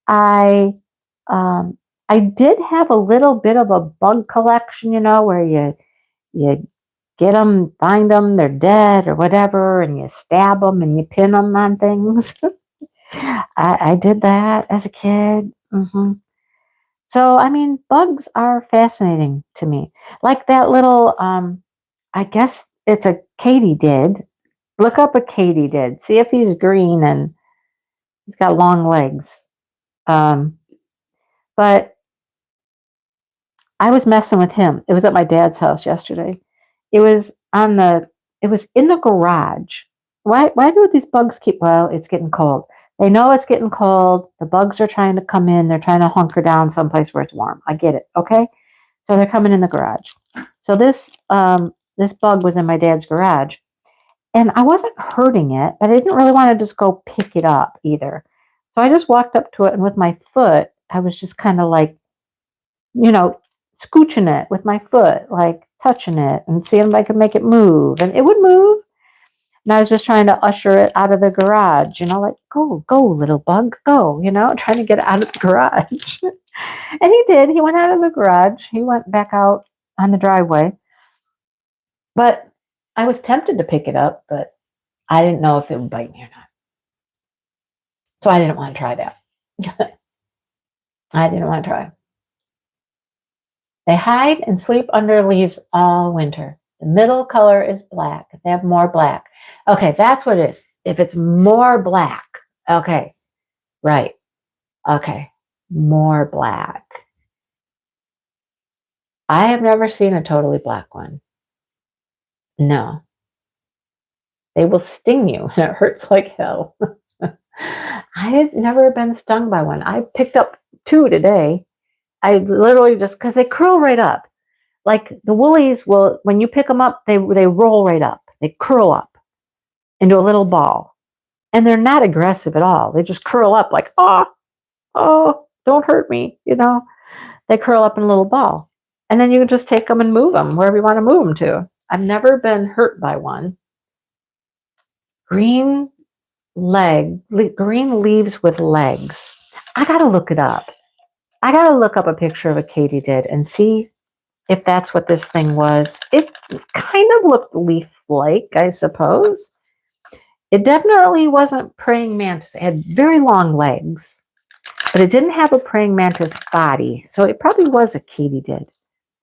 I um, I did have a little bit of a bug collection, where you get them, find them, they're dead or whatever, and you stab them and you pin them on things. I did that as a kid. So, I mean, bugs are fascinating to me. Like that little, I guess it's a katydid. Look up a katydid. See if he's green and he's got long legs. Um, but I was messing with him. It was at my dad's house yesterday. It was it was in the garage. Why do these bugs keep, well, it's getting cold. They know it's getting cold. The bugs are trying to come in. They're trying to hunker down someplace where it's warm. I get it. Okay. So they're coming in the garage. So this bug was in my dad's garage and I wasn't hurting it, but I didn't really want to just go pick it up either. So I just walked up to it and with my foot, I was just kind of like, you know, scooching it with my foot, like touching it and seeing if I could make it move. And it would move. And I was just trying to usher it out of the garage, like, go, little bug, go, trying to get it out of the garage. And he did. He went out of the garage. He went back out on the driveway. But I was tempted to pick it up, but I didn't know if it would bite me or not. So I didn't want to try that. I didn't want to try. They hide and sleep under leaves all winter. The middle color is black. If they have more black. Okay, that's what it is. If it's more black. Okay, right. Okay, more black. I have never seen a totally black one. No. They will sting you and it hurts like hell. I have never been stung by one. I picked up 2 today. I literally just, because they curl right up. Like the woolies will, when you pick them up, they roll right up. They curl up into a little ball. And they're not aggressive at all. They just curl up like, oh, don't hurt me. They curl up in a little ball. And then you can just take them and move them wherever you want to move them to. I've never been hurt by one. Green leaves with legs. I got to look it up. I got to look up a picture of a katydid and see if that's what this thing was. It kind of looked leaf-like, I suppose. It definitely wasn't praying mantis. It had very long legs, but it didn't have a praying mantis body, so it probably was a katydid.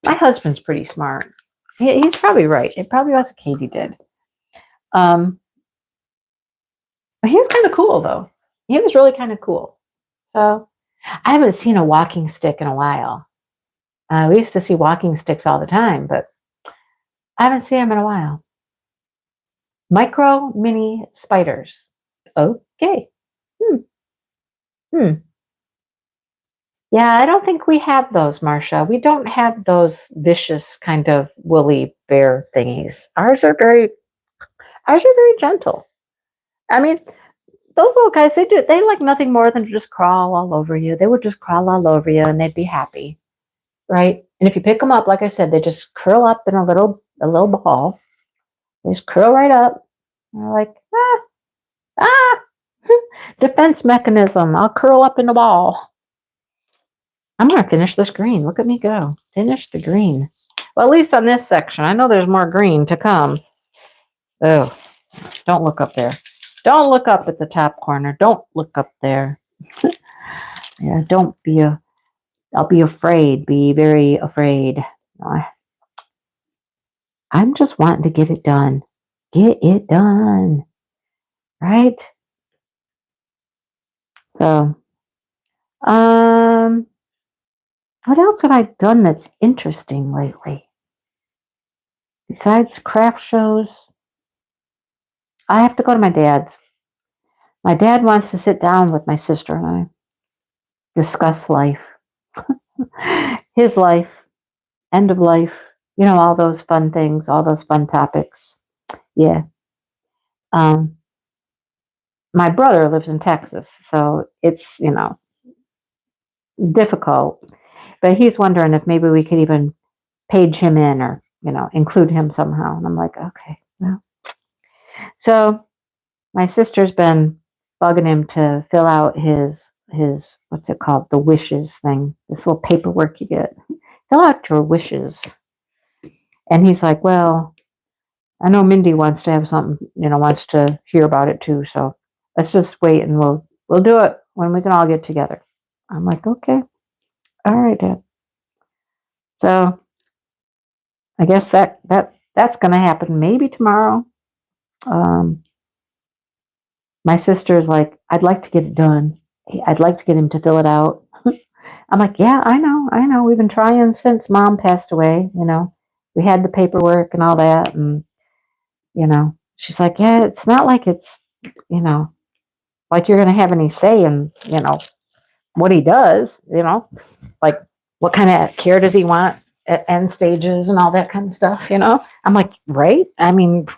My husband's pretty smart. He's probably right. It probably was a katydid. But he was kind of cool, though. He was really kind of cool. So I haven't seen a walking stick in a while. We used to see walking sticks all the time, but I haven't seen them in a while. Micro mini spiders. Okay. Yeah, I don't think we have those, Marcia. We don't have those vicious kind of woolly bear thingies. Ours are very gentle. I mean, those little guys, they like nothing more than to just crawl all over you. They would just crawl all over you and they'd be happy, right? And if you pick them up, like I said, they just curl up in a little ball. They just curl right up. And they're like, ah, defense mechanism. I'll curl up in a ball. I'm going to finish this green. Look at me go. Finish the green. Well, at least on this section. I know there's more green to come. Oh, don't look up there. Don't look up at the top corner. Don't look up there. Yeah, don't be I'll be afraid. Be very afraid. I'm just wanting to get it done. Get it done. Right? So, um, what else have I done that's interesting lately? Besides craft shows, I have to go to my dad's. My dad wants to sit down with my sister and I, discuss life, his life, end of life, all those fun things, all those fun topics. Yeah. Um, my brother lives in Texas, so it's, difficult. But he's wondering if maybe we could even page him in or, include him somehow. And I'm like, okay, well. So my sister's been bugging him to fill out his what's it called? The wishes thing. This little paperwork you get. Fill out your wishes. And he's like, well, I know Mindy wants to have something, wants to hear about it too. So let's just wait and we'll do it when we can all get together. I'm like, okay. All right, Dad. So I guess that's gonna happen maybe tomorrow. Um, my sister's like, I'd like to get it done. I'd like to get him to fill it out. I'm like, yeah, I know. We've been trying since Mom passed away. We had the paperwork and all that, and she's like, yeah, it's not like it's, you know, like you're gonna have any say in, what he does. Like what kind of care does he want at end stages and all that kind of stuff. I'm like, right? I mean,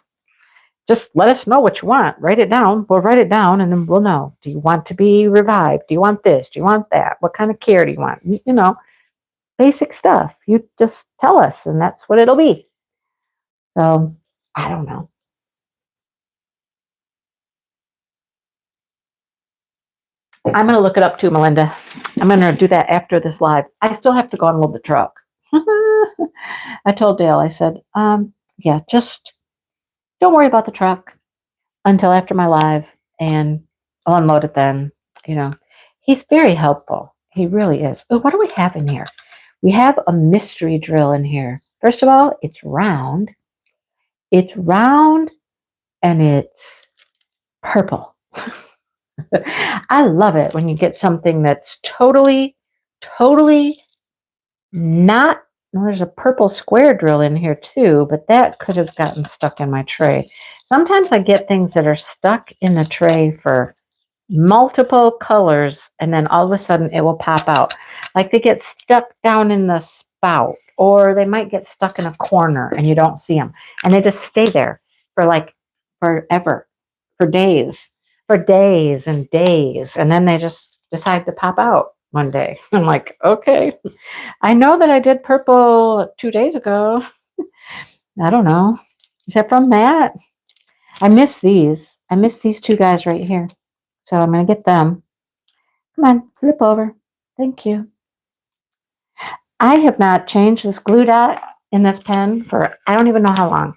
just let us know what you want. Write it down. We'll write it down and then we'll know. Do you want to be revived? Do you want this? Do you want that? What kind of care do you want? Basic stuff. You just tell us and that's what it'll be. So I don't know. I'm going to look it up too, Melinda. I'm going to do that after this live. I still have to go and load the truck. I told Dale, I said, yeah, just don't worry about the truck until after my live and I'll unload it then. He's very helpful. He really is. Oh, what do we have in here? We have a mystery drill in here. First of all, it's round. It's round and it's purple. I love it when you get something that's totally not. Well, there's a purple square drill in here too, but that could have gotten stuck in my tray. Sometimes I get things that are stuck in the tray for multiple colors and then all of a sudden it will pop out. Like they get stuck down in the spout or they might get stuck in a corner and you don't see them. And they just stay there for like forever, for days and days. And then they just decide to pop out one day. I'm like, okay, I know that I did purple 2 days ago. I don't know. Is that from that? I miss these. I miss these two guys right here. So I'm going to get them. Come on, flip over. Thank you. I have not changed this glue dot in this pen for I don't even know how long.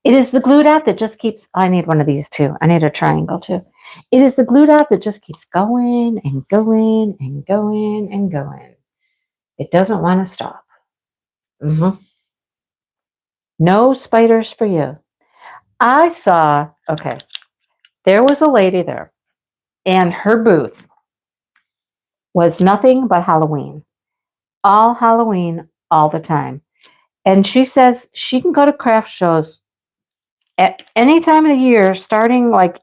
It is the glue dot that just keeps, I need one of these too. I need a triangle too. It is the glue dot that just keeps going and going and going and going. It doesn't want to stop. No spiders for you. I saw, okay, there was a lady there and her booth was nothing but Halloween. All Halloween, all the time. And she says she can go to craft shows at any time of the year, starting like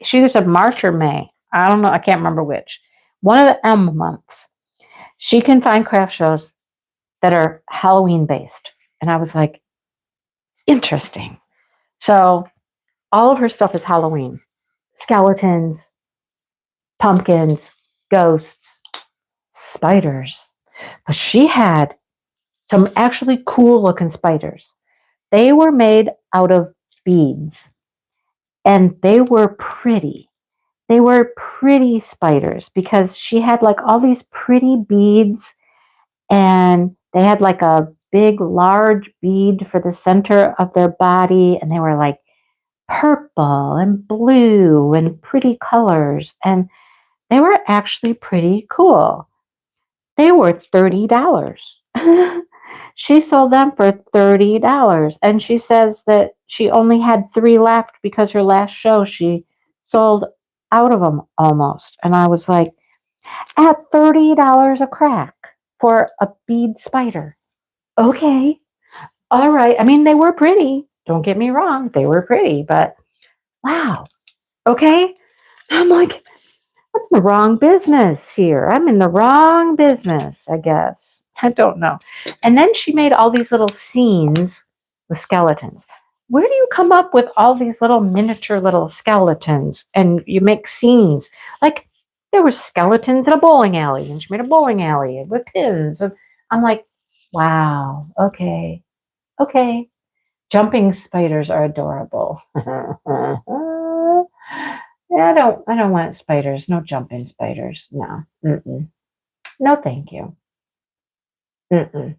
she said March or May. I don't know. I can't remember which. one of the M months, she can find craft shows that are Halloween based. And I was like, interesting. So all of her stuff is Halloween. Skeletons, pumpkins, ghosts, spiders. But she had some actually cool looking spiders. They were made out of beads and they were pretty. They were pretty spiders because she had like all these pretty beads and they had like a big, large bead for the center of their body and they were like purple and blue and pretty colors. And they were actually pretty cool. They were $30. She sold them for $30. And she says that she only had 3 left because her last show she sold out of them almost. And I was like, at $30 a crack for a bead spider. Okay. All right. I mean, they were pretty. Don't get me wrong. They were pretty, but wow. Okay. I'm like, I'm in the wrong business here. I'm in the wrong business, I guess. I don't know. And then she made all these little scenes with skeletons. Where do you come up with all these little miniature little skeletons and you make scenes? Like there were skeletons in a bowling alley and she made a bowling alley with pins. And I'm like, wow, okay, okay. Jumping spiders are adorable. Yeah, I don't want spiders. No jumping spiders. No. Mm-mm. No, thank you. Mm-mm.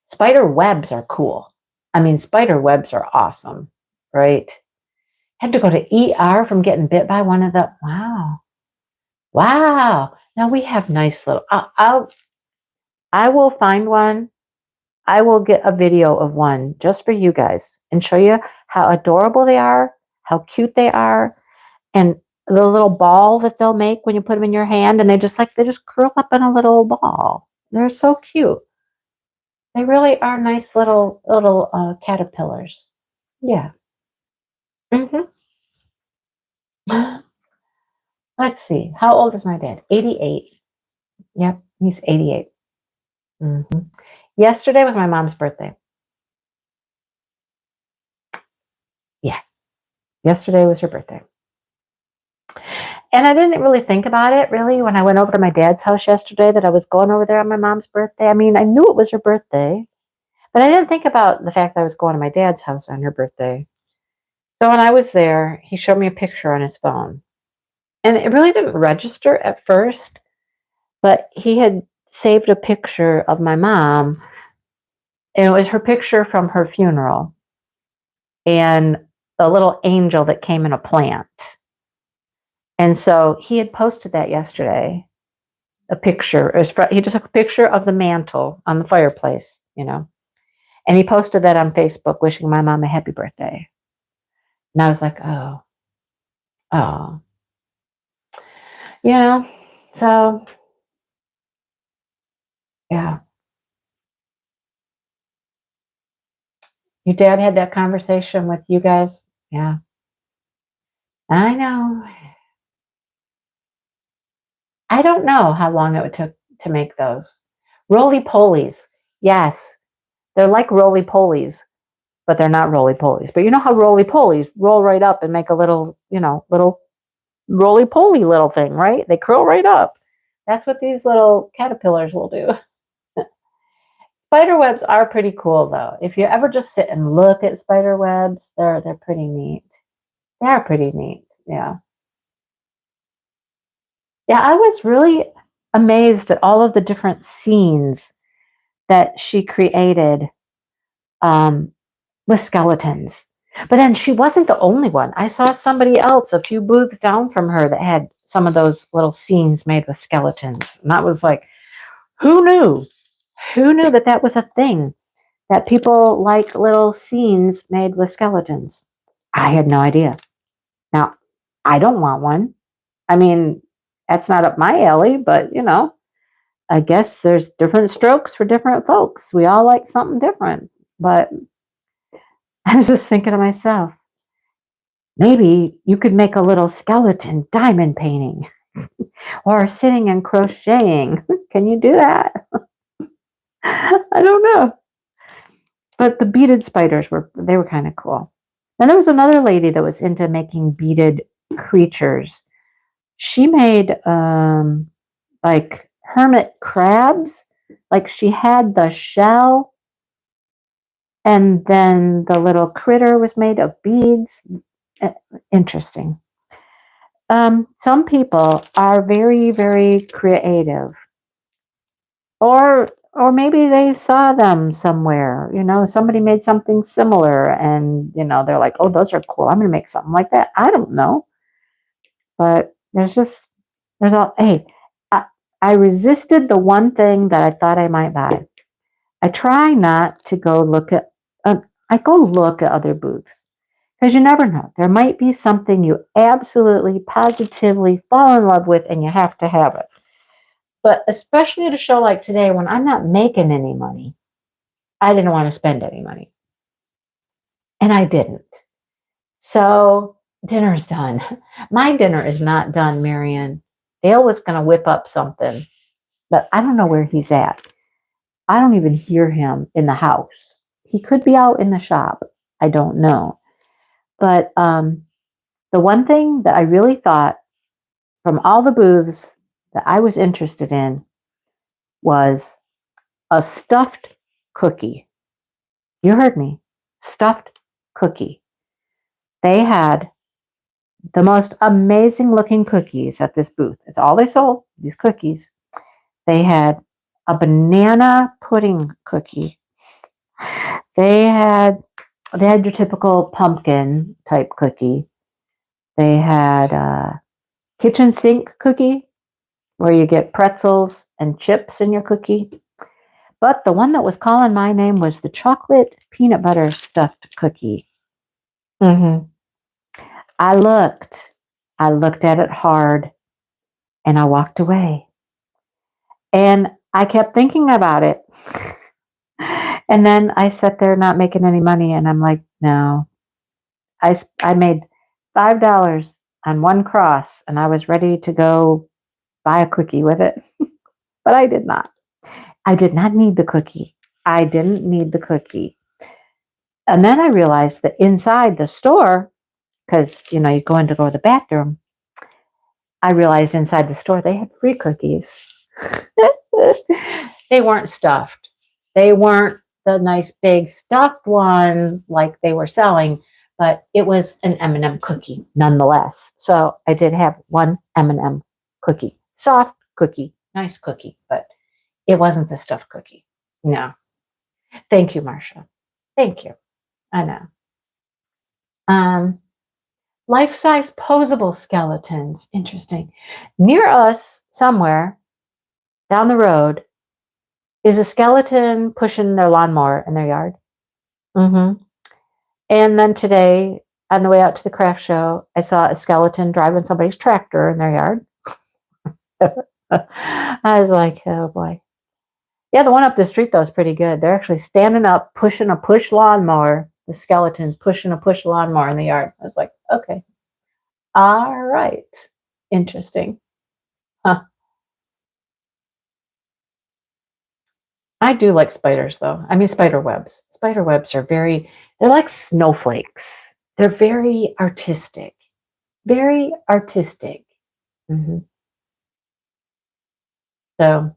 Spider webs are cool. I mean, spider webs are awesome, right? Had to go to ER from getting bit by one of the. Wow, wow. Now we have nice little. I will find one. I will get a video of one just for you guys and show you how adorable they are, how cute they are, and the little ball that they'll make when you put them in your hand, and they just curl up in a little ball. They're so cute. They really are nice little caterpillars. Yeah. hmm Let's see. How old is my dad? 88. Yep, he's 88. hmm Yesterday was my mom's birthday. Yeah, yesterday was her birthday. And I didn't really think about it really when I went over to my dad's house yesterday that I was going over there on my mom's birthday. I mean, I knew it was her birthday, but I didn't think about the fact that I was going to my dad's house on her birthday. So when I was there, he showed me a picture on his phone. And it really didn't register at first, but he had saved a picture of my mom. And it was her picture from her funeral and a little angel that came in a plant. And so he had posted that yesterday, a picture. He just took a picture of the mantle on the fireplace, and he posted that on Facebook wishing my mom a happy birthday. And I was like, oh, so yeah. Your dad had that conversation with you guys? Yeah. I know. I don't know how long it would take to make those. Roly-polies. Yes. They're like roly-polies, but they're not roly-polies. But you know how roly-polies roll right up and make a little, little roly-poly little thing, right? They curl right up. That's what these little caterpillars will do. Spider webs are pretty cool though. If you ever just sit and look at spider webs, they're pretty neat. They are pretty neat. Yeah. Yeah, I was really amazed at all of the different scenes that she created um, with skeletons. But then she wasn't the only one. I saw somebody else a few booths down from her that had some of those little scenes made with skeletons. And that was like, who knew? Who knew that that was a thing? That people like little scenes made with skeletons. I had no idea. Now, I don't want one. I mean, that's not up my alley, but I guess there's different strokes for different folks. We all like something different. But I was just thinking to myself, maybe you could make a little skeleton diamond painting. Or sitting and crocheting. Can you do that? I don't know. But the beaded spiders were kind of cool. Then there was another lady that was into making beaded creatures. She made like hermit crabs. Like she had the shell and then the little critter was made of beads. Interesting. Some people are very, very creative. Or maybe they saw them somewhere, somebody made something similar and, they're like, oh, those are cool. I'm going to make something like that. I don't know. But hey, I resisted the one thing that I thought I might buy. I try not to go look at, I go look at other booths because you never know. There might be something you absolutely, positively fall in love with and you have to have it. But especially at a show like today when I'm not making any money, I didn't want to spend any money. And I didn't. So dinner's done. My dinner is not done, Marion. Dale was going to whip up something, but I don't know where he's at. I don't even hear him in the house. He could be out in the shop. I don't know. But the one thing that I really thought from all the booths that I was interested in was a stuffed cookie. You heard me. Stuffed cookie. They had the most amazing looking cookies at this booth. It's all they sold, these cookies. They had a banana pudding cookie. They had your typical pumpkin type cookie. They had a kitchen sink cookie where you get pretzels and chips in your cookie. But the one that was calling my name was the chocolate peanut butter stuffed cookie. Mm-hmm. I looked at it hard and I walked away. And I kept thinking about it. And then I sat there not making any money and I'm like, no. I made $5 on one cross and I was ready to go buy a cookie with it. But I did not. I did not need the cookie. I didn't need the cookie. And then I realized that inside the store, because, you go in to go to the bathroom, I realized inside the store they had free cookies. They weren't stuffed. They weren't the nice big stuffed ones like they were selling, but it was an M&M cookie nonetheless. So I did have one M&M cookie. Soft cookie, nice cookie, but it wasn't the stuffed cookie. No. Thank you, Marcia. Thank you. I know. Life-size posable skeletons. Interesting. Near us, somewhere down the road, is a skeleton pushing their lawnmower in their yard. Mm-hmm. And then today, on the way out to the craft show, I saw a skeleton driving somebody's tractor in their yard. I was like, oh boy. Yeah, the one up the street, though, is pretty good. They're actually standing up, pushing a push lawnmower. The skeleton's pushing a push lawnmower in the yard. I was like, okay. All right. Interesting. Huh. I do like spiders, though. I mean, spider webs. Spider webs are they're like snowflakes. They're very artistic. Very artistic. Mm-hmm. So,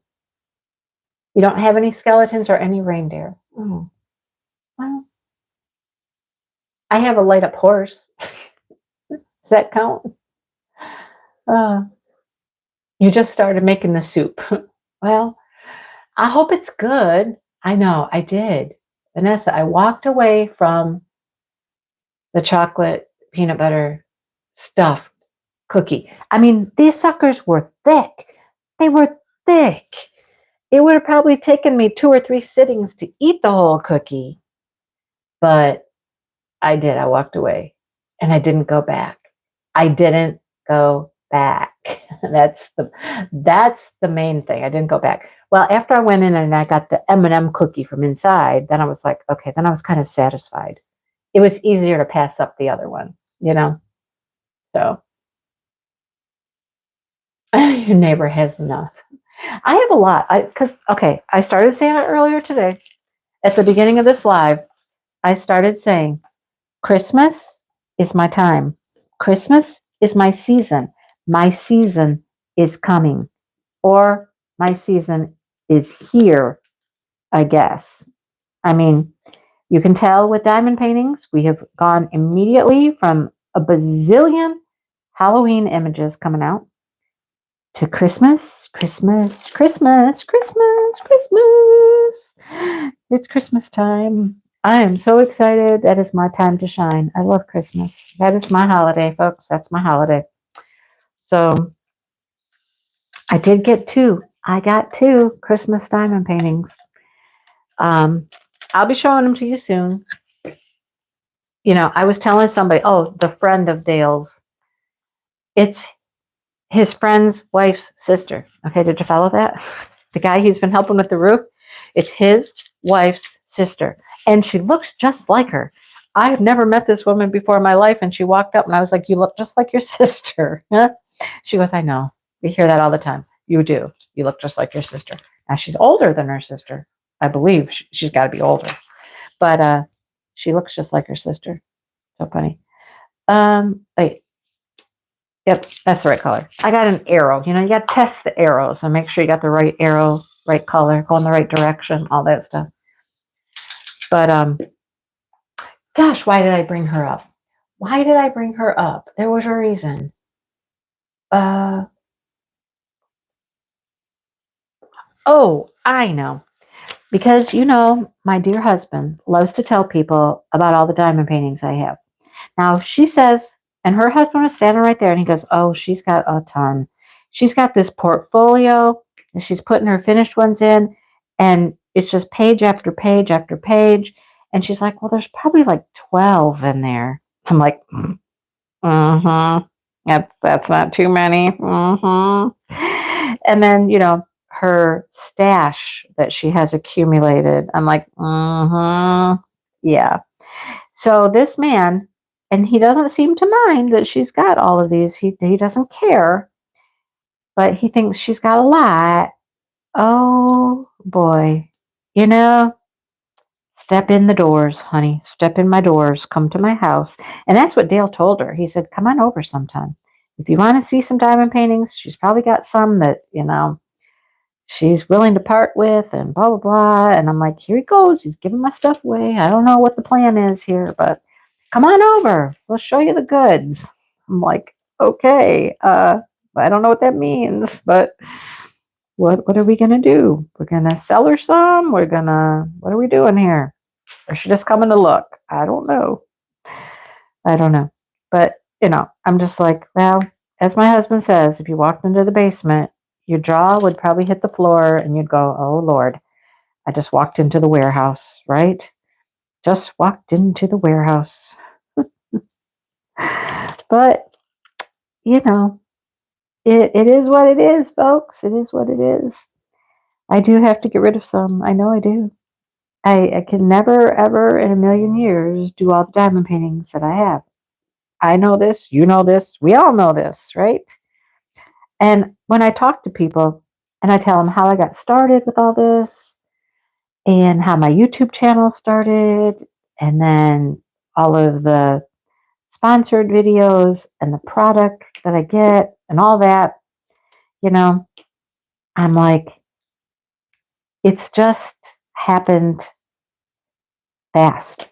you don't have any skeletons or any reindeer? Oh, well, I have a light up horse. Does that count? Uh, you just started making the soup. Well, I hope it's good. I know, I did. Vanessa, I walked away from the chocolate peanut butter stuffed cookie. I mean, these suckers were thick. They were thick. It would have probably taken me 2 or 3 sittings to eat the whole cookie. But I did. I walked away and I didn't go back. I didn't go back. That's the main thing. I didn't go back. Well, after I went in and I got the M&M cookie from inside, then I was like, okay, then I was kind of satisfied. It was easier to pass up the other one, So Your neighbor has enough. I have a lot. I started saying it earlier today. At the beginning of this live, I started saying, Christmas is my time. Christmas is my season. My season is coming. Or my season is here, I guess. I mean, you can tell with diamond paintings, we have gone immediately from a bazillion Halloween images coming out to Christmas, Christmas, Christmas, Christmas, Christmas. It's Christmas time. I am so excited. That is my time to shine. I love Christmas. That is my holiday, folks. That's my holiday. So I did get two. I got two Christmas diamond paintings. I'll be showing them to you soon. I was telling somebody, oh, the friend of Dale's. It's his friend's wife's sister. Okay, did you follow that? The guy he's been helping with the roof, it's his wife's sister. And she looks just like her. I have never met this woman before in my life, and she walked up and I was like, you look just like your sister. She goes, I know. We hear that all the time. You do. You look just like your sister. Now she's older than her sister. I believe she's got to be older. But she looks just like her sister. So funny. Wait. Yep, that's the right color. I got an arrow. You got to test the arrows and make sure you got the right arrow, right color, go in the right direction, all that stuff. But gosh, why did I bring her up? Why did I bring her up? There was a reason. Oh, I know. Because, my dear husband loves to tell people about all the diamond paintings I have. Now, she says, and her husband was standing right there, and he goes, oh, she's got a ton. She's got this portfolio, and she's putting her finished ones in, and it's just page after page after page. And she's like, well, there's probably like 12 in there. I'm like, mm-hmm. That's not too many. Mm-hmm. And then, her stash that she has accumulated. I'm like, mm-hmm. Yeah. So this man, and he doesn't seem to mind that she's got all of these. He doesn't care, but he thinks she's got a lot. Oh boy. Step in the doors, honey. Step in my doors. Come to my house. And that's what Dale told her. He said, come on over sometime. If you want to see some diamond paintings, she's probably got some that, she's willing to part with and blah, blah, blah. And I'm like, here he goes. He's giving my stuff away. I don't know what the plan is here, but come on over. We'll show you the goods. I'm like, okay. I don't know what that means, but what are we going to do? We're going to sell her some? What are we doing here? Or is she just coming to look? I don't know. But, I'm just like, well, as my husband says, if you walked into the basement, your jaw would probably hit the floor and you'd go, oh, Lord, I just walked into the warehouse, right? Just walked into the warehouse. But, it is what it is, folks. It is what it is. I do have to get rid of some. I know I do. I can never, ever in a million years do all the diamond paintings that I have. I know this. You know this. We all know this, right? And when I talk to people and I tell them how I got started with all this and how my YouTube channel started and then all of the sponsored videos and the product that I get and all that, I'm like, it's just happened fast.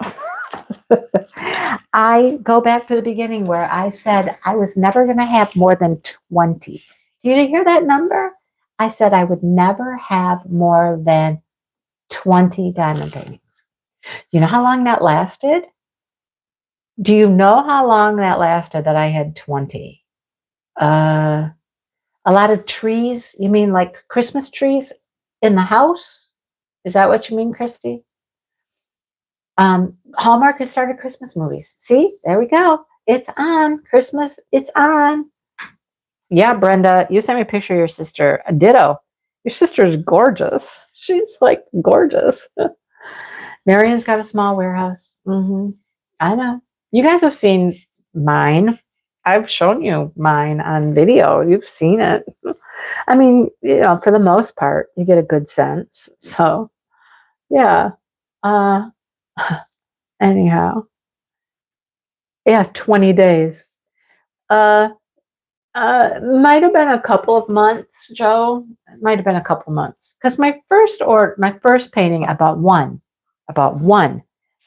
I go back to the beginning where I said I was never going to have more than 20. Did you hear that number? I said I would never have more than 20 diamond paintings. You know how long that lasted? Do you know how long that lasted that I had 20? A lot of trees? You mean like Christmas trees in the house? Is that what you mean, Christy? Hallmark has started Christmas movies. See, there we go. It's on. Christmas, it's on. Yeah, Brenda, you sent me a picture of your sister. A ditto. Your sister is gorgeous. She's like gorgeous. Marion's got a small warehouse. I know. You guys have seen mine. I've shown you mine on video. You've seen it. I mean, for the most part, you get a good sense. So, yeah. Uh, anyhow, yeah, 20 days. Uh, might have been a couple of months, Joe. It might have been a couple months because my first painting, about one,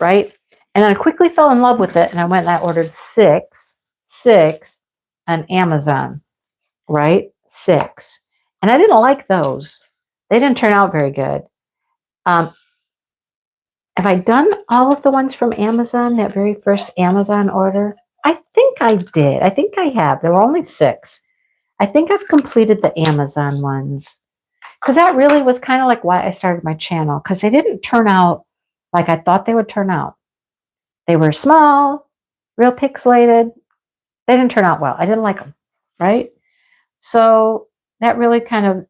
right? And I quickly fell in love with it, and I went and I ordered six on Amazon, right? Six, and I didn't like those. They didn't turn out very good. Um, have I done all of the ones from Amazon? That very first Amazon order? I think I did. I think I have. There were only six. I think I've completed the Amazon ones because that really was kind of like why I started my channel because they didn't turn out like I thought they would turn out. They were small, real pixelated. They didn't turn out well. I didn't like them, right? So that really kind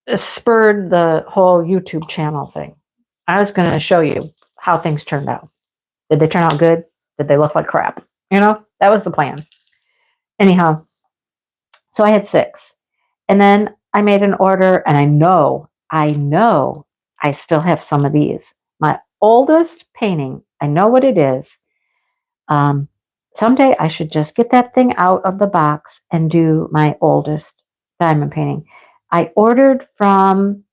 of spurred the whole YouTube channel thing. I was going to show you how things turned out. Did they turn out good? Did they look like crap? That was the plan. Anyhow, so I had six. And then I made an order, and I know I still have some of these. My oldest painting, I know what it is. Um, Someday I should just get that thing out of the box and do my oldest diamond painting. I ordered from,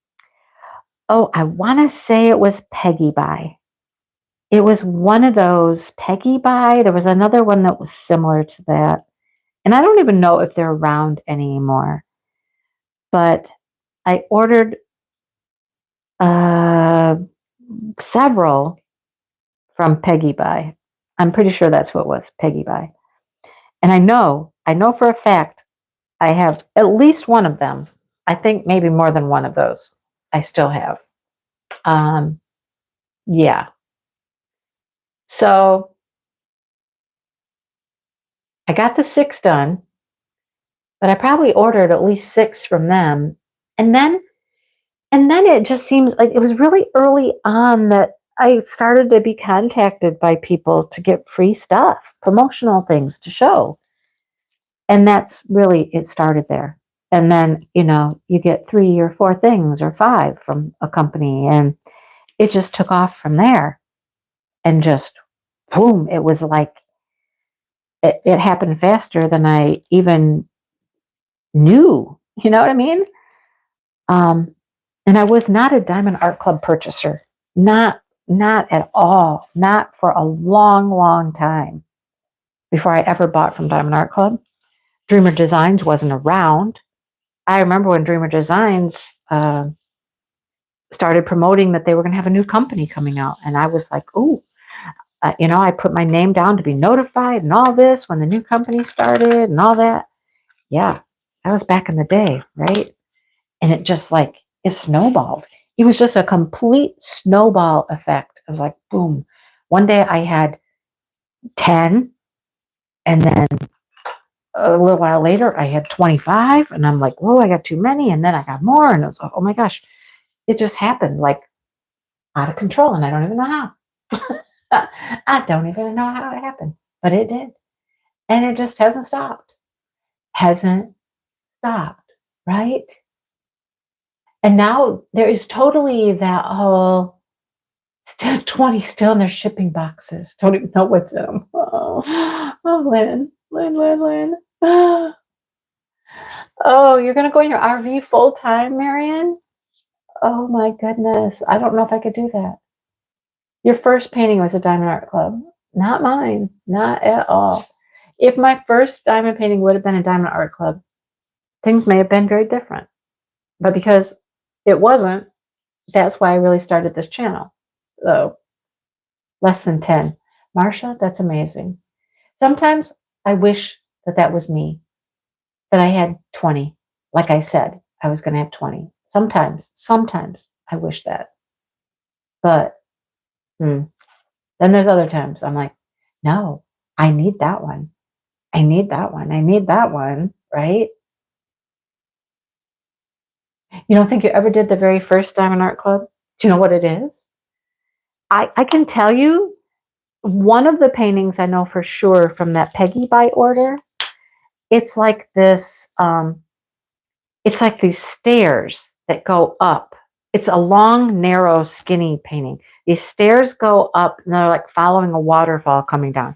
I want to say it was Peggy Buy. It was one of those Peggy Buy. There was another one that was similar to that. And I don't even know if they're around anymore. But I ordered uh, several from Peggy Buy. I'm pretty sure that's what it was, Peggy Buy. And I know for a fact I have at least one of them. I think maybe more than one of those I still have. Um, yeah. So I got the six done, but I probably ordered at least six from them. And then it just seems like it was really early on that I started to be contacted by people to get free stuff, promotional things to show. And that's really, it started there. And then, you get 3 or 4 things or 5 from a company, and it just took off from there. And just boom, it was like it happened faster than I even knew. You know what I mean? Um, and I was not a Diamond Art Club purchaser. Not at all. Not for a long, long time before I ever bought from Diamond Art Club. Dreamer Designs wasn't around. I remember when Dreamer Designs started promoting that they were going to have a new company coming out. And I was like, ooh, I put my name down to be notified and all this when the new company started and all that. Yeah, that was back in the day, right? And it just it snowballed. It was just a complete snowball effect. It was like, boom. One day I had 10, and then a little while later I had 25, and I'm like, whoa, I got too many. And then I got more, and it was like, oh my gosh, it just happened out of control, and I don't even know how. I don't even know how it happened, but it did. And it just hasn't stopped. Hasn't stopped, right? And now there is totally that whole still 20 still in their shipping boxes. Don't even know what's in them. Oh, Lynn. Oh, you're going to go in your RV full time, Marion? Oh my goodness. I don't know if I could do that. Your first painting was a Diamond Art Club. Not mine. Not at all. If my first diamond painting would have been a Diamond Art Club, things may have been very different. But because it wasn't, that's why I really started this channel. So, less than 10. Marsha, that's amazing. Sometimes I wish that was me, that I had 20. Like I said, I was going to have 20. Sometimes I wish that. But then there's other times I'm like, no, I need that one. I need that one, right? You don't think you ever did the very first Diamond Art Club? Do you know what it is? I can tell you One of the paintings I know for sure from that Peggy Bite order, it's like this, it's like these stairs that go up. It's a long, narrow, skinny painting. These stairs go up and they're like following a waterfall coming down.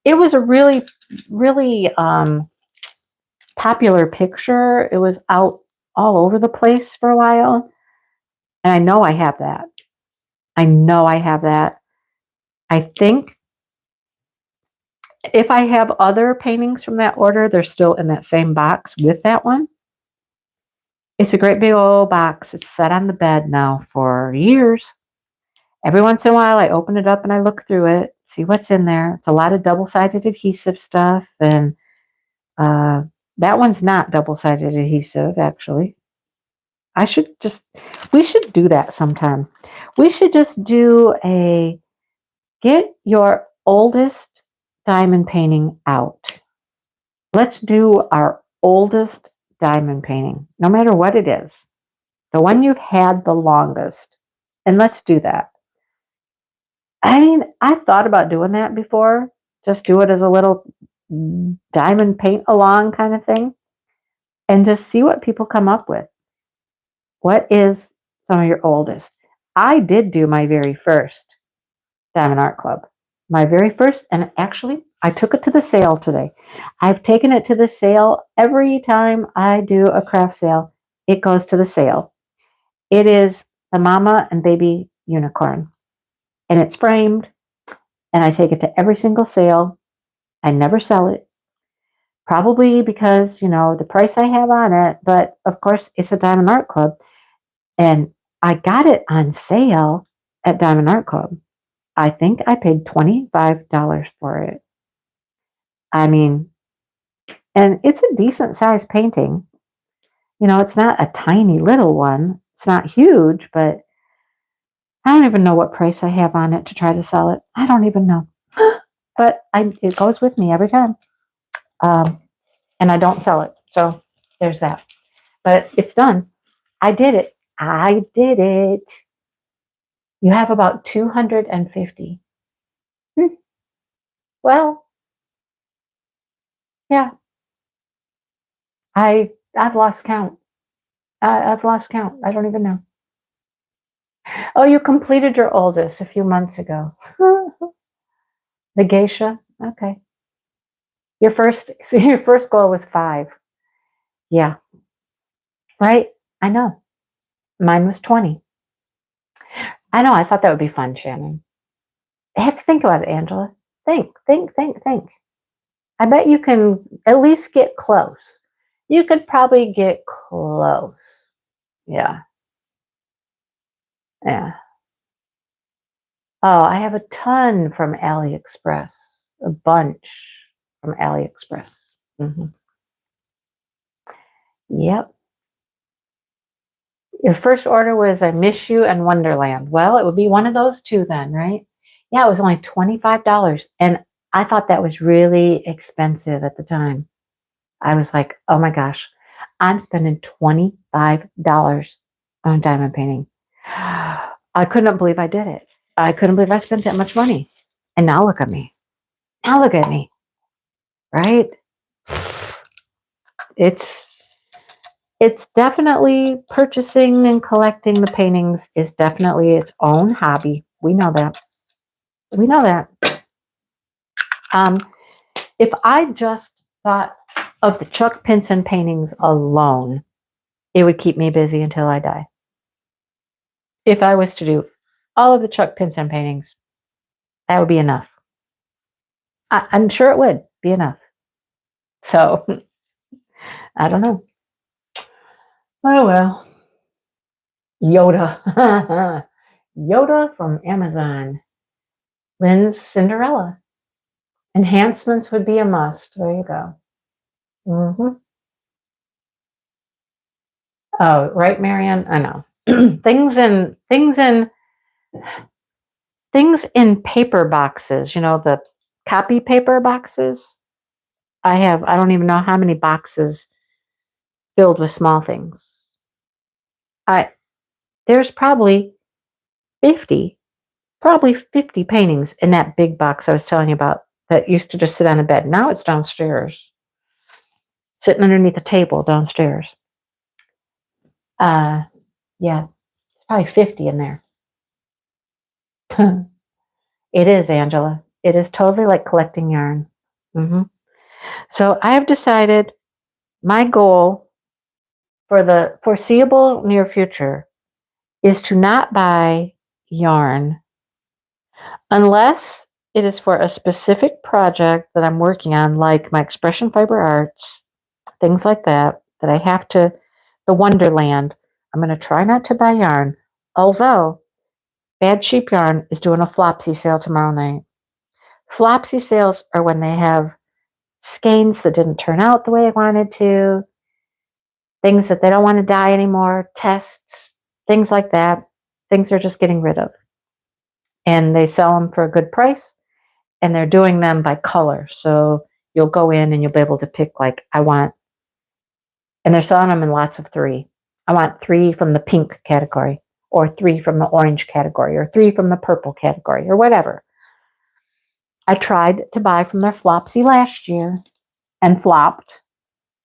It was a really, really popular picture. It was out all over the place for a while. And I know I have that. I know I have that. I think if I have other paintings from that order, they're still in that same box with that one. It's a great big old box. It's set on the bed now for years. Every once in a while, I open it up and I look through it, see what's in there. It's a lot of double-sided adhesive stuff, and that one's not double-sided adhesive, actually. We should do that sometime. We should just do get your oldest diamond painting out. Let's do our oldest diamond painting, no matter what it is, the one you've had the longest, and let's do that. I mean, I've thought about doing that before, just do it as a little diamond paint along kind of thing, and just see what people come up with. What is some of your oldest? I did do my very first Diamond Art Club. My very first, and actually, I took it to the sale today. I've taken it to the sale every time I do a craft sale. It goes to the sale. It is the mama and baby unicorn, and it's framed, and I take it to every single sale. I never sell it, probably because, the price I have on it, but of course, it's a Diamond Art Club, and I got it on sale at Diamond Art Club. I think I paid $25 for it. I mean, and it's a decent sized painting. It's not a tiny little one. It's not huge, but I don't even know what price I have on it to try to sell it. I don't even know. But it goes with me every time. And I don't sell it. So there's that. But it's done. I did it. I did it. You have about 250. Well, yeah. I've lost count. I've lost count. I don't even know. Oh, you completed your oldest a few months ago. The geisha. Okay. Your first goal was 5. Yeah. Right? I know. Mine was 20. I know. I thought that would be fun, Shannon. I have to think about it, Angela. Think. I bet you can at least get close. You could probably get close. Yeah. Yeah. Oh, I have a ton from AliExpress. A bunch from AliExpress. Yep. Your first order was I Miss You and Wonderland. Well, it would be one of those two then, right? Yeah, it was only $25. And I thought that was really expensive at the time. I was like, oh my gosh, I'm spending $25 on diamond painting. I couldn't believe I did it. I couldn't believe I spent that much money. And now look at me. Now look at me. Right? It's definitely purchasing and collecting the paintings is definitely its own hobby. We know that. We know that. If I just thought of the Chuck Pinson paintings alone, it would keep me busy until I die. If I was to do all of the Chuck Pinson paintings, that would be enough. I'm sure it would be enough. So, I don't know. Oh, well. Yoda. Yoda from Amazon. Lynn's Cinderella. Enhancements would be a must. There you go. Oh, right, Marianne? I know. Things in paper boxes, the copy paper boxes. I don't even know how many boxes filled with small things. There's probably 50 probably 50 paintings in that big box I was telling you about that used to just sit on a bed. Now it's downstairs, sitting underneath a table downstairs. Yeah, it's probably 50 in there. It is, Angela. It is totally like collecting yarn. So I have decided my goal for the foreseeable near future is to not buy yarn unless it is for a specific project that I'm working on, like my expression fiber arts, things like that, that I have to, the Wonderland. I'm going to try not to buy yarn, although Bad Sheep Yarn is doing a flopsy sale tomorrow night. Flopsy sales are when they have skeins that didn't turn out the way I wanted to, things that they don't want to dye anymore, tests, things like that. Things they're just getting rid of. And they sell them for a good price, and they're doing them by color. So you'll go in and you'll be able to pick, like, I want, and they're selling them in lots of 3. I want 3 from the pink category, or 3 from the orange category, or 3 from the purple category, or whatever. I tried to buy from their Flopsy last year and flopped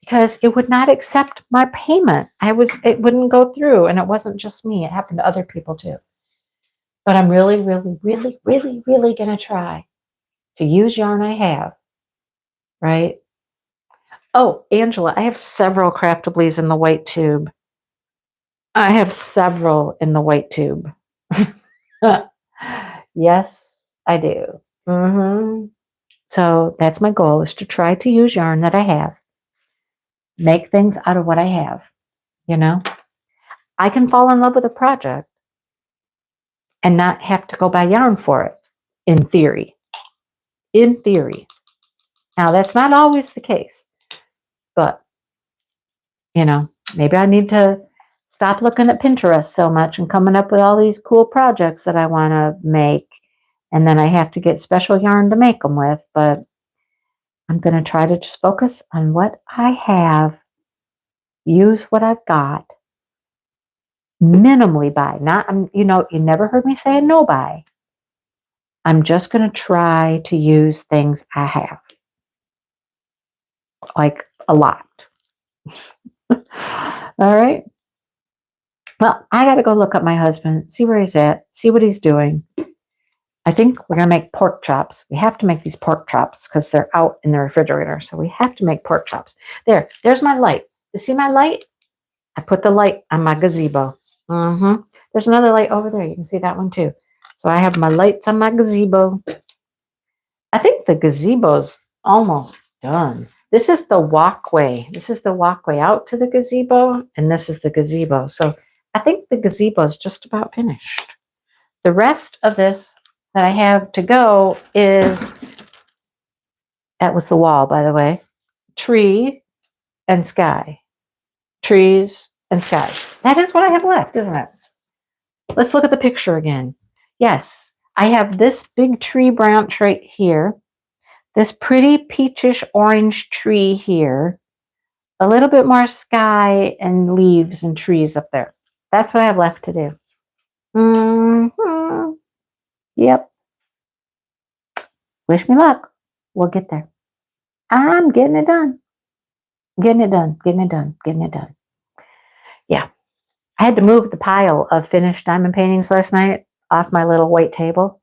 because it would not accept my payment. It wouldn't go through, and it wasn't just me. It happened to other people too. But I'm really, really, really, really, really going to try to use yarn I have, right? Oh, Angela, I have several Craftablies in the white tube. I have several in the white tube. Yes, I do. So that's my goal, is to try to use yarn that I have. Make things out of what I have, you know? I can fall in love with a project and not have to go buy yarn for it, in theory. In theory. Now, that's not always the case, but, maybe I need to stop looking at Pinterest so much and coming up with all these cool projects that I want to make, and then I have to get special yarn to make them with, but I'm going to try to just focus on what I have, use what I've got, minimally buy. Not, you never heard me say no buy. I'm just going to try to use things I have, like a lot. All right. Well, I got to go look up my husband, see where he's at, see what he's doing. I think we're going to make pork chops. We have to make these pork chops because they're out in the refrigerator. So we have to make pork chops. There's my light. You see my light? I put the light on my gazebo. There's another light over there. You can see that one too. So I have my lights on my gazebo. I think the gazebo's almost done. This is the walkway. This is the walkway out to the gazebo, and this is the gazebo. So I think the gazebo is just about finished. The rest of this that I have to go is, that was the wall, by the way, tree and sky. Trees and sky. That is what I have left, isn't it? Let's look at the picture again. Yes, I have this big tree branch right here, this pretty peachish orange tree here, a little bit more sky and leaves and trees up there. That's what I have left to do. Yep. Wish me luck. We'll get there. I'm getting it done. Getting it done. Getting it done. Getting it done. Yeah. I had to move the pile of finished diamond paintings last night off my little white table.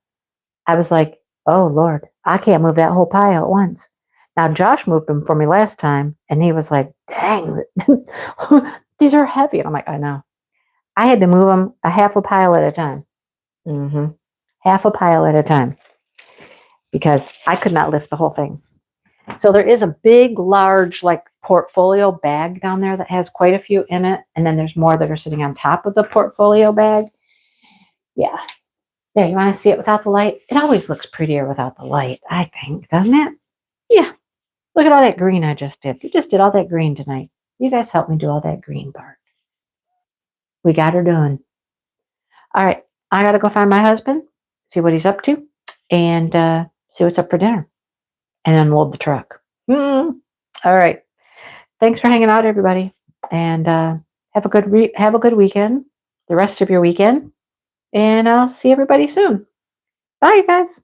I was like, oh, Lord, I can't move that whole pile at once. Now, Josh moved them for me last time, and he was like, dang, these are heavy. And I'm like, I know. I had to move them a half a pile at a time. Half a pile at a time, because I could not lift the whole thing. So there is a big, large, like, portfolio bag down there that has quite a few in it. And then there's more that are sitting on top of the portfolio bag. Yeah. There, you want to see it without the light? It always looks prettier without the light, I think, doesn't it? Yeah. Look at all that green I just did. You just did all that green tonight. You guys helped me do all that green part. We got her done. All right. I got to go find my husband, see what he's up to, and see what's up for dinner, and unload the truck. All right. Thanks for hanging out, everybody, and have a good weekend, the rest of your weekend, and I'll see everybody soon. Bye, you guys.